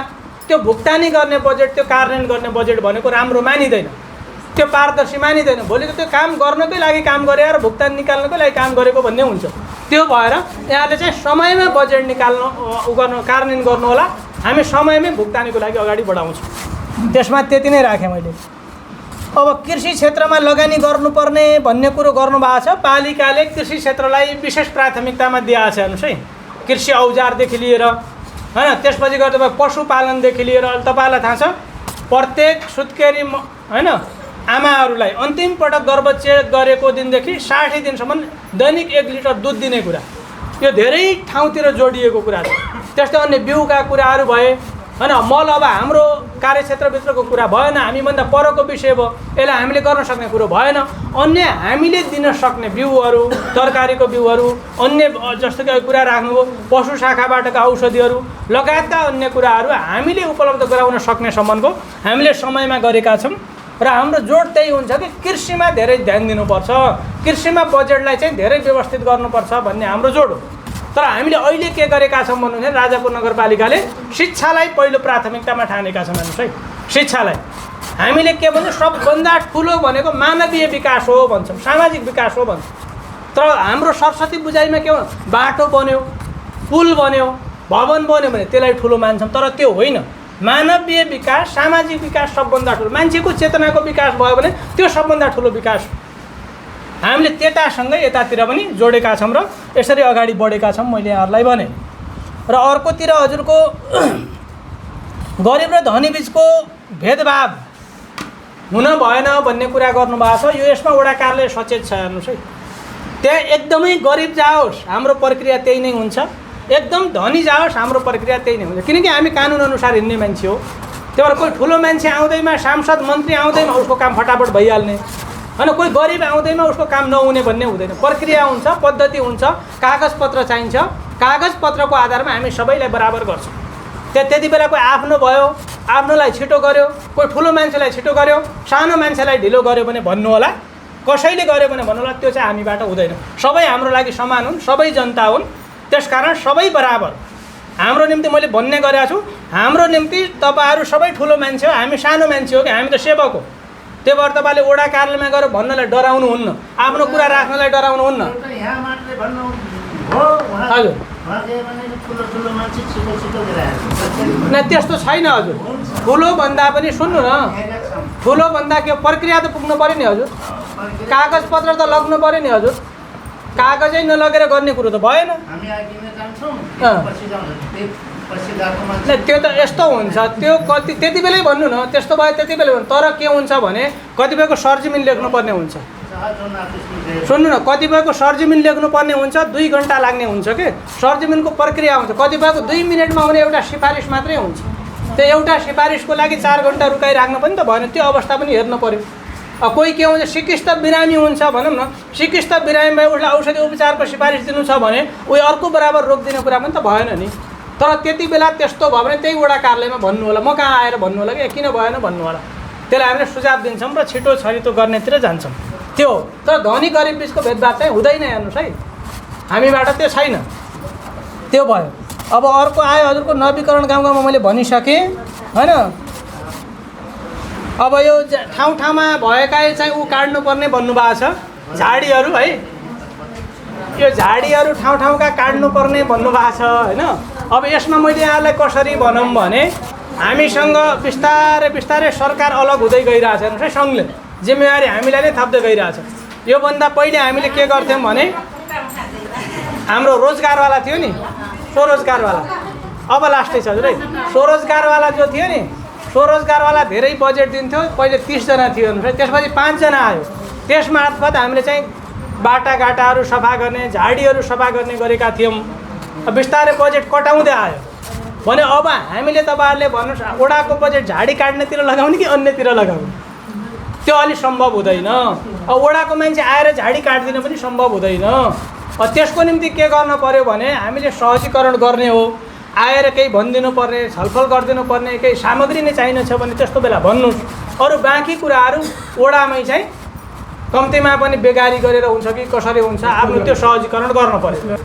त्यो भुक्तानी गर्ने बजेट, त्यो कार्यान्वयन गर्ने बजेट भनेको राम्रो मानिँदैन, त्यो पारदर्शी मानिँदैन। भोलि त त्यो काम गर्नकै लागि काम गरे र भुक्तानी निकाल्नकै लागि काम गरेको भन्ने हुन्छ। त्यो भएर यहाँले चाहिँ समयमा बजेट निकाल्नु गर्नु कार्यान्वयन गर्नु होला। हामी समयमै भुक्तानीको लागि अगाडि बढाउँछौँ। त्यसमा त्यति नै राखेँ मैले। अब कृषि क्षेत्रमा लगानी गर्नुपर्ने भन्ने कुरो गर्नुभएको छ। पालिकाले कृषि क्षेत्रलाई विशेष प्राथमिकतामा दिएको छ हेर्नुहोस् है। कृषि औजारदेखि लिएर होइन, त्यसपछि गएर तपाईँ पशुपालनदेखि लिएर तपाईँलाई थाहा छ प्रत्येक सुत्केरी होइन आमाहरूलाई अन्तिम पटक गर्भच्छेद गरेको दिनदेखि 60 दिनसम्म दैनिक 1 लिटर दुध दिने कुरा, यो धेरै ठाउँतिर जोडिएको कुरा छ। त्यस्तै अन्य बिउका कुराहरू भए होइन, मल अब हाम्रो कार्यक्षेत्रभित्रको कुरा भएन, हामीभन्दा परको विषय भयो, यसलाई हामीले गर्न सक्ने कुरो भएन। अन्य हामीले दिन सक्ने बिउहरू, तरकारीको बिउहरू, अन्य जस्तो कि कुरा राख्नुभयो पशु शाखाबाटका औषधिहरू लगायतका अन्य कुराहरू हामीले उपलब्ध गराउन सक्ने सम्मको हामीले समयमा गरेका छौँ। र हाम्रो जोड त्यही हुन्छ कि कृषिमा धेरै ध्यान दिनुपर्छ, कृषिमा बजेटलाई चाहिँ धेरै व्यवस्थित गर्नुपर्छ भन्ने हाम्रो जोड हो। तर हामीले अहिले के गरेका छौँ भन्नुहुन्छ राजापुर नगरपालिकाले शिक्षालाई पहिलो प्राथमिकतामा ठानेका छौँ। हेर्नुहोस् है, शिक्षालाई हामीले के भन्छौँ सबभन्दा ठुलो भनेको मानवीय विकास हो भन्छौँ, सामाजिक विकास हो भन्छौँ। तर हाम्रो सरस्वती बुझाइमा के हो, बाटो बन्यो, पुल बन्यो, भवन बन्यो भने त्यसलाई ठुलो मान्छौँ। तर त्यो होइन, मानवीय विकास, सामाजिक विकास सबभन्दा ठुलो, मान्छेको चेतनाको विकास भयो भने त्यो सबभन्दा ठुलो विकास हो। हामीले त्यतासँगै यतातिर पनि जोडेका छौँ र यसरी अगाडि बढेका छौँ मैले यहाँहरूलाई भने। र अर्कोतिर हजुरको गरिब र धनी बिचको भेदभाव हुन भएन भन्ने कुरा गर्नुभएको छ। यो यसमा वडा कार्यालय सचेत छ। हेर्नुहोस् है, त्यहाँ एकदमै गरिब जाओस् हाम्रो प्रक्रिया त्यही नै हुन्छ, एकदम धनी जाओस् हाम्रो प्रक्रिया त्यही नै हुन्छ, किनकि हामी कानुन अनुसार हिँड्ने मान्छे हो। त्यही भएर कोही ठुलो मान्छे आउँदैमा, सांसद मन्त्री आउँदैमा उसको काम फटाफट भइहाल्ने होइन, कोही गरिब आउँदैमा उसको काम नहुने भन्ने हुँदैन। प्रक्रिया हुन्छ, पद्धति हुन्छ, कागजपत्र चाहिन्छ, कागजपत्रको आधारमा हामी सबैलाई बराबर गर्छौँ। त्यति बेला कोही आफ्नो भयो, आफ्नोलाई छिटो गर्यो, कोही ठुलो मान्छेलाई छिटो गर्यो, सानो मान्छेलाई ढिलो गर्यो भने भन्नु होला, कसैले गर्यो भने भन्नु होला, त्यो चाहिँ हामीबाट हुँदैन। सबै हाम्रो लागि समान हुन्, सबै जनता हुन्, त्यसकारण सबै बराबर। हाम्रो निम्ति मैले भन्ने गरेको छु, हाम्रो निम्ति तपाईँहरू सबै ठुलो मान्छे हो, हामी सानो मान्छे हो कि हामी त सेवक हो। त्यही भएर तपाईँले वडा कार्यालयमा गएर भन्नलाई डराउनुहुन्न, आफ्नो कुरा राख्नलाई डराउनुहुन्न। हजुर न त्यस्तो छैन हजुर, ठुलो भन्दा पनि सुन्नु न, ठुलो भन्दा के प्रक्रिया त पुग्नु पऱ्यो नि हजुर, कागजपत्र त लाग्नु पऱ्यो नि हजुर, कागजै नलगेर गर्ने कुरो त भएन। त्यो त यस्तो हुन्छ, त्यो कति त्यति बेलै भन्नु न, त्यस्तो भयो त्यति बेलै भन्नु। तर के हुन्छ भने कतिपयको सरजमिन लेख्नुपर्ने हुन्छ, सुन्नु न, कतिपयको सरजमिन लेख्नुपर्ने हुन्छ, 2 घन्टा लाग्ने हुन्छ कि सरजमिनको प्रक्रिया हुन्छ, कतिपयको 2 मिनटमा हुने एउटा सिफारिस मात्रै हुन्छ। त्यो एउटा सिफारिसको लागि 4 घन्टा रुकाइराख्नु पनि त भएन, त्यो अवस्था पनि हेर्नु पऱ्यो। कोही के हुन्छ सिकिस्त बिरामी हुन्छ भनौँ न, सिकिस्त बिरामीमा उसलाई औषधि उपचारको सिफारिस दिनु छ भने उयो अर्को बराबर रोग दिने कुरा पनि त भएन नि। तर त्यति बेला त्यस्तो भयो भने त्यही वडा कार्यालयमा भन्नु होला, म कहाँ आएर भन्नु होला कि किन भएन भन्नु होला, त्यसलाई हामीले सुझाव दिन्छौँ र छिटो छरितो गर्नेतिर जान्छौँ। त्यो तर धनी गरिब बिचको भेदभाव चाहिँ हुँदैन। हेर्नुहोस् है, हामीबाट त्यो छैन। त्यो भयो। अब अर्को आयो हजुरको नवीकरण गाउँ गाउँमा मैले भनिसकेँ होइन। अब यो ठाउँ ठाउँमा भएका चाहिँ ऊ काट्नुपर्ने भन्नुभएको छ, झाडीहरू है, यो झाडीहरू ठाउँ ठाउँका काट्नुपर्ने भन्नुभएको छ होइन। अब यसमा मैले यहाँलाई कसरी भनौँ भने हामीसँग बिस्तारै बिस्तारै सरकार अलग हुँदै गइरहेछ। हेर्नुहोस् है, सङ्घले जिम्मेवारी हामीलाई नै थप्दै गइरहेछ। योभन्दा पहिले हामीले के गर्थ्यौँ भने हाम्रो रोजगारवाला थियो नि, स्वरोजगारवाला, अब लास्टै छ हजुर है, स्वरोजगारवाला जो थियो नि, स्वरोजगारवाला धेरै बजेट दिन्थ्यो। पहिले 30 जना थियो हेर्नुहोस् है, त्यसपछि 5 जना आयो। त्यस मार्फत हामीले चाहिँ बाटाघाटाहरू सफा गर्ने, झाडीहरू सफा गर्ने गरेका थियौँ। बिस्तारै बजेट कटाउँदै आयो भने अब हामीले तपाईँहरूले भन्नुहोस् वडाको बजेट झाडी काट्नेतिर लगाउने कि अन्यतिर लगाउने, त्यो अलि सम्भव हुँदैन। अब वडाको मान्छे आएर झाडी काटिदिनु पनि सम्भव हुँदैन। त्यसको निम्ति के गर्न पर्यो भने हामीले सहजीकरण गर्ने हो, आएर केही भनिदिनु पर्ने, छलफल गरिदिनु पर्ने, केही सामग्री नै चाहिन्छ भने त्यस्तो बेला भन्नुहोस्। अरू बाँकी कुराहरू वडामै चाहिँ कम्तीमा पनि बेगारी गरेर हुन्छ कि कसरी हुन्छ, आफ्नो त्यो सहजीकरण गर्नु पर्यो।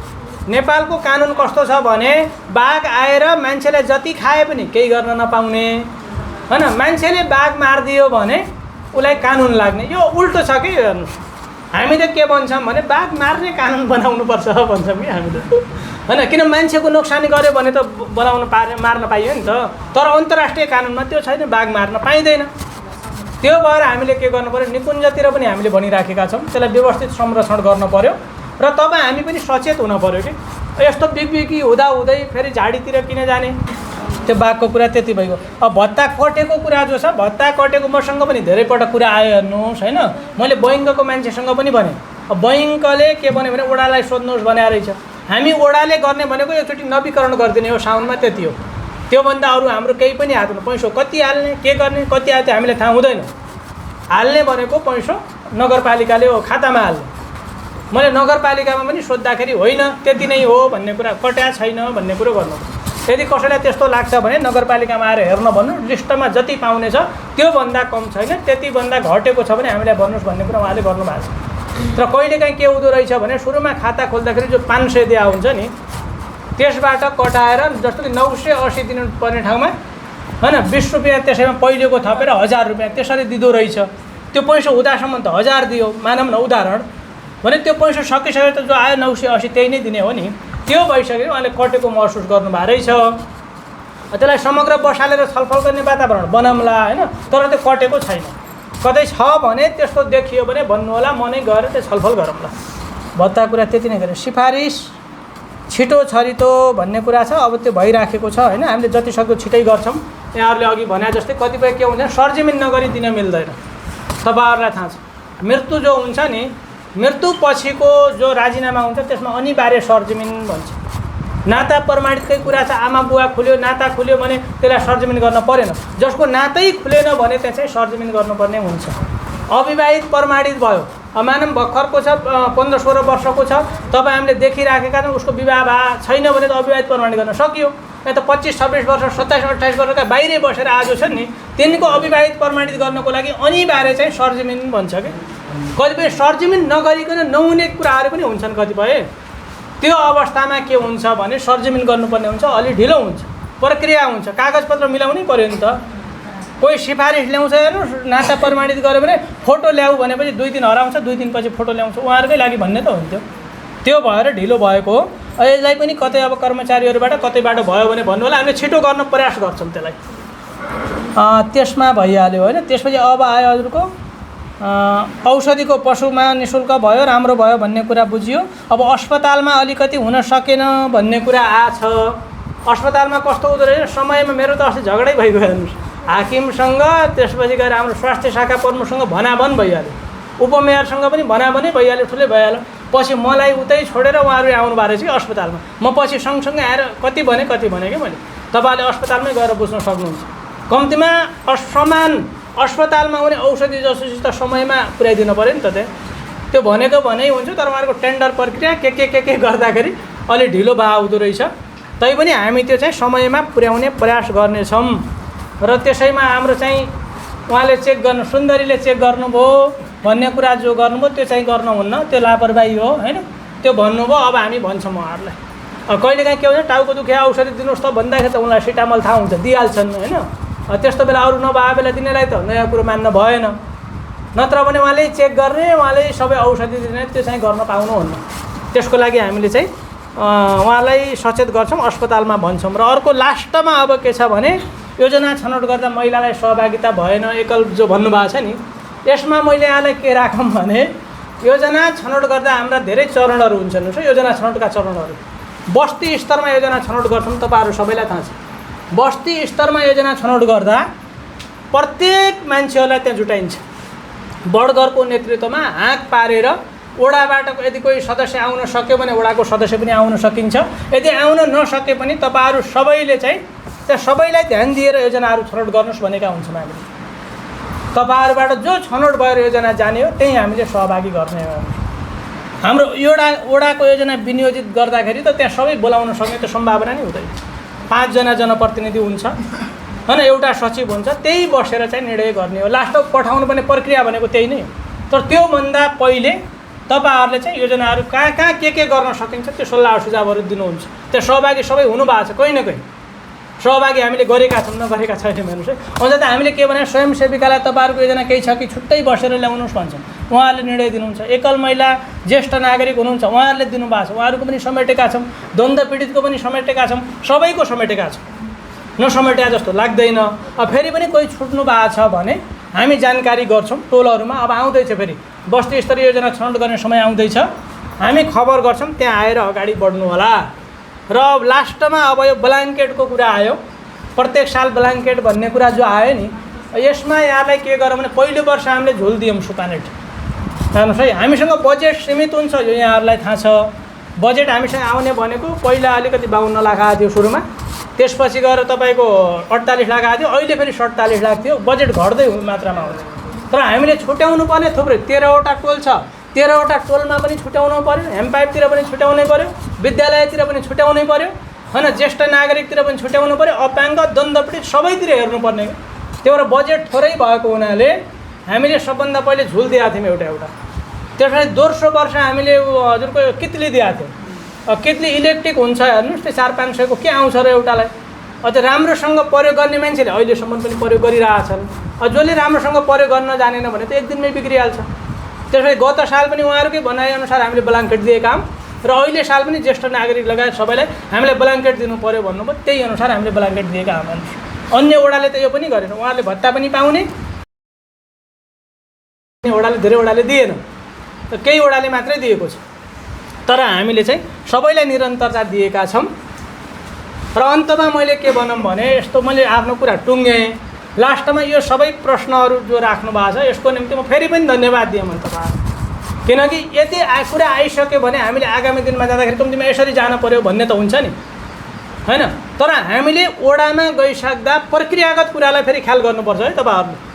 नेपालको कानुन कस्तो छ भने बाघ आएर मान्छेलाई जति खाए पनि केही गर्न नपाउने होइन। मान्छेले बाघ मारिदियो भने उसलाई कानुन लाग्ने, यो उल्टो छ कि हेर्नुहोस्। हामीले के भन्छौँ भने बाघ मार्ने कानुन बनाउनुपर्छ भन्छौँ कि हामीले होइन। किन मान्छेको नोक्सानी गऱ्यो भने त मार्न पाइयो नि त, तर अन्तर्राष्ट्रिय कानुनमा त्यो छैन, बाघ मार्न पाइँदैन। त्यो भएर हामीले के गर्नु पऱ्यो, निकुञ्जतिर पनि हामीले भनिराखेका छौँ त्यसलाई व्यवस्थित संरक्षण गर्नु पऱ्यो र तब हामी पनि सचेत हुनु पऱ्यो कि यस्तो बिगबिगी हुँदाहुँदै फेरि झाडीतिर किन जाने। त्यो बाघको कुरा त्यति भइगयो। अब भत्ता कटेको कुरा जो छ, भत्ता कटेको मसँग पनि धेरैपल्ट कुरा आयो हेर्नुहोस् होइन। मैले बैङ्कको मान्छेसँग पनि भनेँ, अब बैङ्कले के भन्यो भने ओडालाई सोध्नुहोस् भनेर रहेछ। हामी ओडाले गर्ने भनेको एकचोटि नवीकरण गरिदिने हो साउनमा, त्यति हो। त्योभन्दा अरू हाम्रो केही पनि हात हुनु। पैसो कति हाल्ने, के गर्ने, कति हाल्ने हामीलाई थाहा हुँदैन। हाल्ने भनेको पैसो नगरपालिकाले हो खातामा हाल्ने। मैले नगरपालिकामा पनि सोद्धाखेरि होइन त्यति नै हो भन्ने कुरा, कट्या छैन भन्ने कुरो गर्नु। यदि कसैलाई त्यस्तो लाग्छ भने नगरपालिकामा आएर हेर्न भन्नु, लिस्टमा जति पाउने छ त्योभन्दा कम छैन, त्यतिभन्दा घटेको छ भने हामीलाई भन्नुहोस् भन्ने कुरा उहाँले गर्नुभएको छ। तर कहिलेकाहीँ के हुँदो रहेछ भने सुरुमा खाता खोल्दाखेरि जो 500 दिया हुन्छ नि त्यसबाट कटाएर जस्तो कि 980 दिनुपर्ने ठाउँमा होइन 20 रुपियाँ त्यसैमा पहिलेको थपेर 1000 रुपियाँ त्यसरी दिँदो रहेछ। त्यो पैसा हुँदासम्म त 1000 दियो मानौँ न उदाहरण भने, त्यो पैसा सकिसकेर त जो आयो 980 त्यही नै दिने हो नि। त्यो भइसक्यो उहाँले कटेको महसुस गर्नुभएको रहेछ। त्यसलाई समग्र बसालेर छलफल गर्ने वातावरण बनाउँला होइन, तर त्यो कटेको छैन। कतै छ भने त्यस्तो देखियो भने भन्नु होला, म नै गएर त्यो छलफल गरौँला। भत्ता कुरा त्यति नै गरेँ। सिफारिस छिटो छरितो भन्ने कुरा छ, अब त्यो भइराखेको छ होइन। हामीले जतिसक्दो छिटै गर्छौँ। यहाँहरूले अघि भने जस्तै कतिपय के हुन्छ सरजिमिन नगरी दिन मिल्दैन। तपाईँहरूलाई थाहा छ मृत्यु जो हुन्छ नि, मृत्यु पछिको जो राजीनामा हुन्छ त्यसमा अनिवार्य सरजिमिन भन्छ। नाता प्रमाणितकै कुरा छ, आमा बुवा खुल्यो नाता खुल्यो भने त्यसलाई सरजिमिन गर्न परेन। जसको नातै खुलेन भने त्यहाँ चाहिँ सरजिमिन गर्नुपर्ने हुन्छ। अविवाहित प्रमाणित भयो, मानव भर्खरको छ 15-16 वर्षको छ, तपाईँ हामीले देखिराखेका छौँ उसको विवाह छैन भने त अविवाहित प्रमाणित गर्न सकियो। यहाँ त 25-26 वर्ष 27-28 वर्षका बाहिरै बसेर आज छन् नि तिनको अविवाहित प्रमाणित गर्नको लागि अनिवार्य चाहिँ सरजिमिन भन्छ कि। कतिपय सरजिमिन नगरिकन नहुने कुराहरू पनि हुन्छन्। कतिपय त्यो अवस्थामा के हुन्छ भने सरजिमिन गर्नुपर्ने हुन्छ, अलि ढिलो हुन्छ, प्रक्रिया हुन्छ, कागजपत्र मिलाउनै पऱ्यो नि त। कोही सिफारिस ल्याउँछ हेर्नु नाता प्रमाणित गऱ्यो भने फोटो ल्याऊ भनेपछि 2 दिन हराउँछ, 2 दिनपछि फोटो ल्याउँछ, उहाँहरूकै लागि भन्ने त हुन्थ्यो। त्यो भएर ढिलो भएको हो। यसलाई पनि कतै अब कर्मचारीहरूबाट कतैबाट भयो भने भन्नु होला, हामीले छिटो गर्न प्रयास गर्छौँ त्यसलाई। त्यसमा भइहाल्यो होइन। त्यसपछि अब आयो हजुरको औषधिको पशुमा निःशुल्क भयो, राम्रो भयो भन्ने कुरा बुझियो। अब अस्पतालमा अलिकति हुन सकेन भन्ने कुरा आछ। अस्पतालमा कस्तो हुँदो रहेछ समयमा, मेरो त अस्ति झगडै भइगयो हेर्नुहोस्, हाकिमसँग त्यसपछि गएर हाम्रो स्वास्थ्य शाखा प्रमुखसँग भनाभन भइहाल्यो, उपमेयरसँग पनि भनाभनै भइहाल्यो, ठुलै भइहाल्यो। पछि मलाई उतै छोडेर उहाँहरू आउनु भएको रहेछ कि अस्पतालमा। म पछि सँगसँगै आएर कति भने कि मैले, तपाईँले अस्पतालमै गएर बुझ्न सक्नुहुन्छ। कम्तीमा समान अस्पतालमा आउने औषधि जसो त समयमा पुर्याइदिनु पऱ्यो नि त। त्यो भनेको भनै हुन्छ, तर उहाँहरूको टेन्डर प्रक्रिया के गर्दाखेरि अलि ढिलो भए हुँदो रहेछ। तैपनि हामी त्यो चाहिँ समयमा पुर्याउने प्रयास गर्नेछौँ। र त्यसैमा हाम्रो चाहिँ उहाँले चेक गर्नु, सुन्दरीले चेक गर्नुभयो भन्ने कुरा जो गर्नुभयो त्यो चाहिँ गर्नुहुन्न, त्यो लापरवाही हो होइन। त्यो भन्नुभयो, अब हामी भन्छौँ उहाँहरूलाई। कहिलेकाहीँ के हुन्छ टाउको दुखे औषधि दिनुहोस् त भन्दाखेरि त उनीहरूलाई सिटामल थाहा हुन्छ, दिइहाल्छन् होइन। त्यस्तो बेला अरू नभए बेला दिनेलाई त नयाँ कुरो मान्न भएन। नत्र भने उहाँले चेक गर्ने, उहाँले सबै औषधि दिने, त्यो चाहिँ गर्न पाउनुहुन्न। त्यसको लागि हामीले चाहिँ उहाँलाई सचेत गर्छौँ, अस्पतालमा भन्छौँ। र अर्को लास्टमा अब के छ भने योजना छनौट गर्दा महिलालाई सहभागिता भएन, एकल जो भन्नुभएको छ नि, यसमा मैले यहाँलाई के राखौँ भने योजना छनौट गर्दा हाम्रा धेरै चरणहरू हुन्छन्। योजना छनौटका चरणहरू बस्ती स्तरमा योजना छनौट गर्छौँ, तपाईँहरू सबैलाई थाहा छ। बस्ती स्तरमा योजना छनौट गर्दा प्रत्येक मान्छेहरूलाई त्यहाँ जुटाइन्छ। बडघरको नेतृत्वमा हाँक पारेर वडाबाट यदि कोही सदस्य आउन सक्यो भने वडाको सदस्य पनि आउन सकिन्छ। यदि आउन नसके पनि तपाईँहरू सबैले चाहिँ त्यो सबैलाई ध्यान दिएर योजनाहरू छनौट गर्नुहोस् भनेका हुन्छौँ हामीले। तपाईँहरूबाट जो छनौट भएर योजना जाने हो त्यही हामीले सहभागी गर्ने हो। हाम्रो वडाको योजना विनियोजित गर्दाखेरि त त्यहाँ सबै बोलाउन सक्ने त सम्भावना नै हुँदैन। 5 जना जनप्रतिनिधि हुन्छ होइन, एउटा सचिव हुन्छ, त्यही बसेर चाहिँ निर्णय गर्ने हो। लास्टमा पठाउनु पर्ने प्रक्रिया भनेको त्यही नै हो। तर त्योभन्दा पहिले तपाईँहरूले चाहिँ योजनाहरू कहाँ के गर्न सकिन्छ त्यो सल्लाह सुझावहरू दिनुहुन्छ। त्यो सहभागी सबै हुनुभएको छ, कोही न कोही सहभागी हामीले गरेका छौँ, नगरेका छैनौँ हेर्नुहोस् है। अझ त हामीले के भने स्वयंसेविकालाई तपाईँहरूको योजना केही छ कि छुट्टै बसेर ल्याउनुहोस् भन्छौँ। उहाँहरूले निर्णय दिनुहुन्छ। एकल महिला ज्येष्ठ नागरिक हुनुहुन्छ उहाँहरूले दिनुभएको छ, उहाँहरूको पनि समेटेका छौँ। द्वन्द्व पीडितको पनि समेटेका छौँ, सबैको समेटेका छौँ, नसमेटेका जस्तो लाग्दैन। अब फेरि पनि कोही छुट्नु भएको छ भने हामी जानकारी गर्छौँ टोलहरूमा। अब आउँदैछ फेरि बस्ती स्तरीय योजना छनौट गर्ने समय आउँदैछ, हामी खबर गर्छौँ, त्यहाँ आएर अगाडि बढ्नु होला। र लास्टमा अब यो ब्ल्याङ्केटको कुरा आयो, प्रत्येक साल ब्ल्याङ्केट भन्ने कुरा जो आयो नि, यसमा यहाँलाई के गरौँ भने पहिलो वर्ष हामीले झुल दियौँ सुपानेट। हेर्नुहोस् है, हामीसँग बजेट सीमित हुन्छ, यो यहाँहरूलाई थाहा छ। बजेट हामीसँग आउने भनेको पहिला अलिकति 52 लाख आएको थियो सुरुमा, त्यसपछि गएर तपाईँको 48 लाख आएको थियो, अहिले फेरि 47 लाख थियो। बजेट घट्दै मात्रामा हुन्छ, तर हामीले छुट्याउनु पर्ने थुप्रै 13वटा टोल छ, 13वटा टोलमा पनि छुट्याउनु पऱ्यो, हेमपाइपतिर पनि छुट्याउनै पऱ्यो, विद्यालयतिर पनि छुट्याउनै पऱ्यो होइन, ज्येष्ठ नागरिकतिर पनि छुट्याउनु पऱ्यो, अपाङ्ग दण्डपीडित सबैतिर हेर्नुपर्ने। त्यही भएर बजेट थोरै भएको हुनाले हामीले सबभन्दा पहिले झुल दिएको थियौँ एउटा। त्यसपछि दोस्रो वर्ष हामीले हजुरको कितली दिएको थियौँ। कितली इलेक्ट्रिक हुन्छ, हेर्नुहोस् त्यो 400-500 को के आउँछ र एउटालाई। अझ राम्रोसँग प्रयोग गर्ने मान्छेले अहिलेसम्म पनि प्रयोग गरिरहेछन्। जसले राम्रोसँग प्रयोग गर्न जानेन भने त एक दिनमै बिग्रिहाल्छ। त्यसपछि गत साल पनि उहाँहरूकै भनाइअनुसार हामीले ब्ल्याङ्केट दिएका हौँ र अहिले साल पनि ज्येष्ठ नागरिक लगायत सबैलाई हामीले ब्ल्याङ्केट दिनु पऱ्यो भन्नुभयो, त्यही अनुसार हामीले ब्ल्याङ्केट दिएका हौँ। अन्य वडाले त यो पनि गरेन, उहाँले भत्ता पनि पाउने, वडाले धेरै वडाले दिएन, केही वडाले मात्रै दिएको छ। तर हामीले चाहिँ सबैलाई निरन्तरता दिएका छौँ। र अन्तमा मैले के भनौँ भने, यस्तो मैले आफ्नो कुरा टुङ्गेँ, लास्टमा यो सबै प्रश्नहरू जो राख्नु भएको छ यसको निम्ति म फेरि पनि धन्यवाद दिएँ म तपाईँहरू, किनकि यदि कुरा आइसक्यो भने हामीले आगामी दिनमा जाँदाखेरि कम्तीमा यसरी जानु पऱ्यो भन्ने त हुन्छ नि होइन। तर हामीले वडामा गइसक्दा प्रक्रियागत कुरालाई फेरि ख्याल गर्नुपर्छ है तपाईँहरूले।